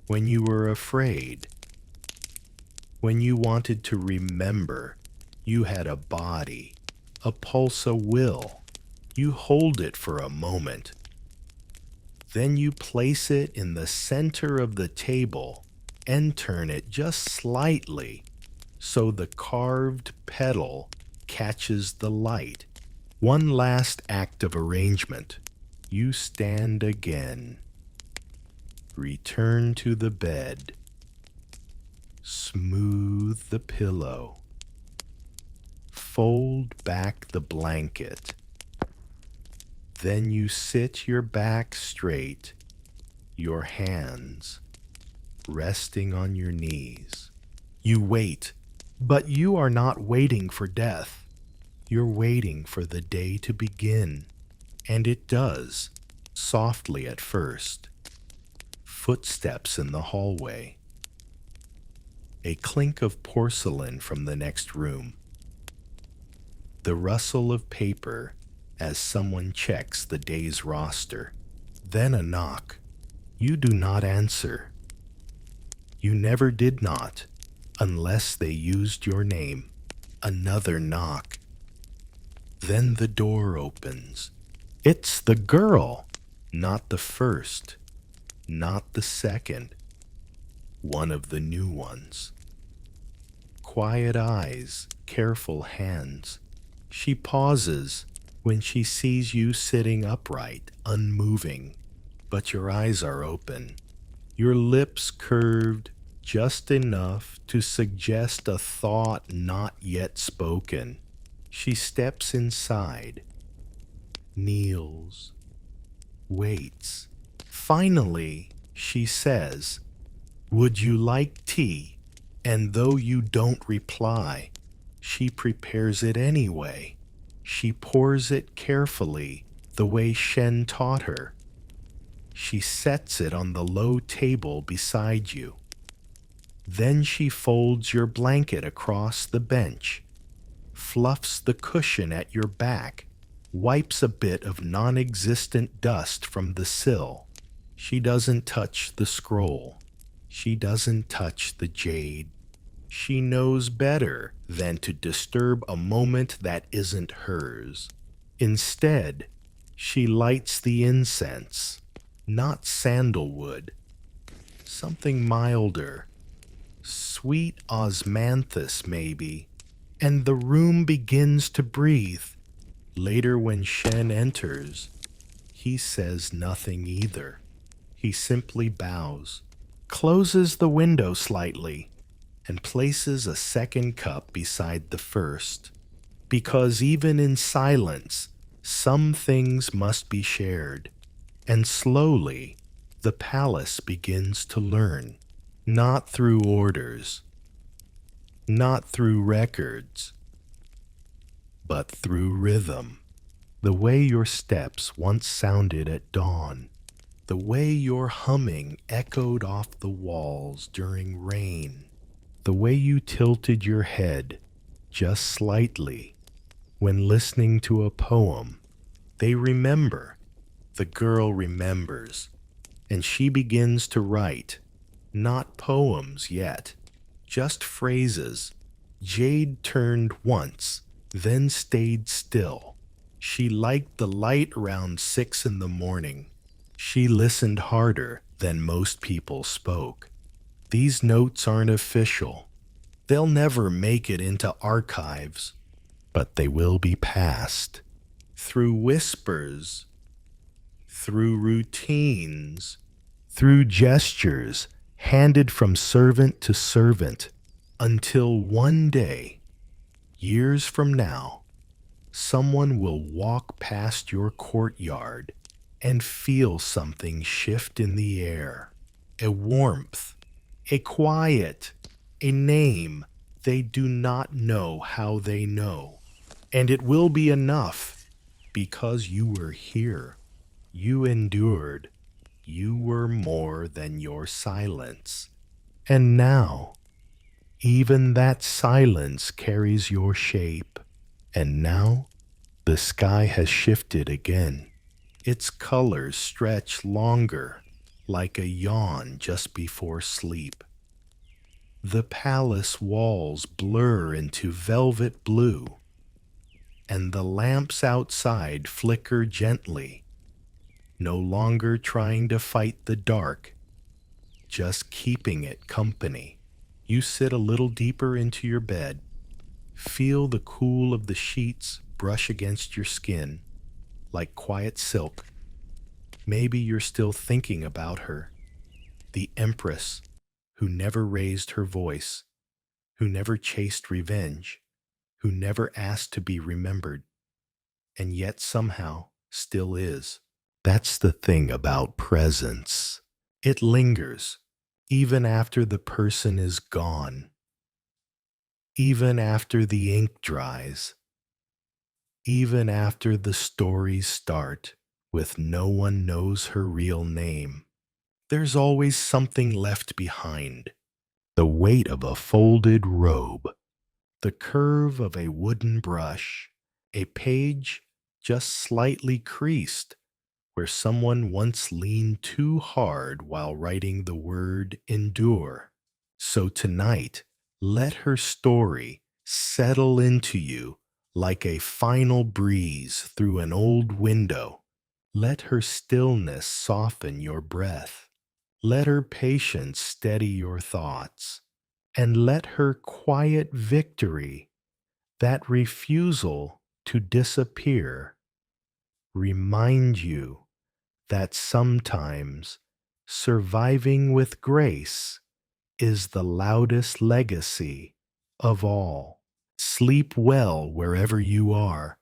when you were afraid, when you wanted to remember you had a body, a pulse, a will. You hold it for a moment. Then you place it in the center of the table and turn it just slightly so the carved petal catches the light. One last act of arrangement. You stand again. Return to the bed. Smooth the pillow. Fold back the blanket. Then you sit your back straight, your hands resting on your knees. You wait, but you are not waiting for death. You're waiting for the day to begin, and it does, softly at first. Footsteps in the hallway. A clink of porcelain from the next room. The rustle of paper as someone checks the day's roster. Then a knock. You do not answer. You never did not, unless they used your name. Another knock. Then the door opens. It's the girl, not the first, not the second, one of the new ones. Quiet eyes, careful hands. She pauses when she sees you sitting upright, unmoving, but your eyes are open, your lips curved just enough to suggest a thought not yet spoken. She steps inside, kneels, waits. Finally, she says, "Would you like tea?" And though you don't reply, she prepares it anyway. She pours it carefully, the way Shen taught her. She sets it on the low table beside you. Then she folds your blanket across the bench, fluffs the cushion at your back, wipes a bit of non-existent dust from the sill. She doesn't touch the scroll. She doesn't touch the jade. She knows better than to disturb a moment that isn't hers. Instead, she lights the incense, not sandalwood, something milder, sweet osmanthus maybe, and the room begins to breathe. Later, when Shen enters, he says nothing either. He simply bows, closes the window slightly, and places a second cup beside the first. Because even in silence, some things must be shared. And slowly, the palace begins to learn, not through orders, not through records, but through rhythm. The way your steps once sounded at dawn, the way your humming echoed off the walls during rain, the way you tilted your head just slightly when listening to a poem. They remember. The girl remembers, and she begins to write, not poems yet, just phrases. Jade turned once, then stayed still. She liked the light around 6 in the morning. She listened harder than most people spoke. These notes aren't official. They'll never make it into archives, but they will be passed through whispers, through routines, through gestures handed from servant to servant, until one day, years from now, someone will walk past your courtyard and feel something shift in the air. A warmth, a quiet, a name they do not know how they know. And it will be enough because you were here. You endured. You were more than your silence. And now, even that silence carries your shape. And now, the sky has shifted again. Its colors stretch longer, like a yawn just before sleep. The palace walls blur into velvet blue, and the lamps outside flicker gently, no longer trying to fight the dark, just keeping it company. You sit a little deeper into your bed, feel the cool of the sheets brush against your skin like quiet silk. Maybe you're still thinking about her, the empress who never raised her voice, who never chased revenge, who never asked to be remembered, and yet somehow still is. That's the thing about presence. It lingers, even after the person is gone, even after the ink dries, even after the stories start with no one knows her real name. There's always something left behind. The weight of a folded robe, the curve of a wooden brush, a page just slightly creased where someone once leaned too hard while writing the word endure. So tonight, let her story settle into you like a final breeze through an old window. Let her stillness soften your breath. Let her patience steady your thoughts. And let her quiet victory, that refusal to disappear, remind you that sometimes surviving with grace is the loudest legacy of all. Sleep well wherever you are,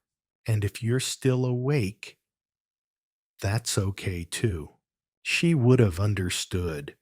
and if you're still awake, that's okay too. She would have understood.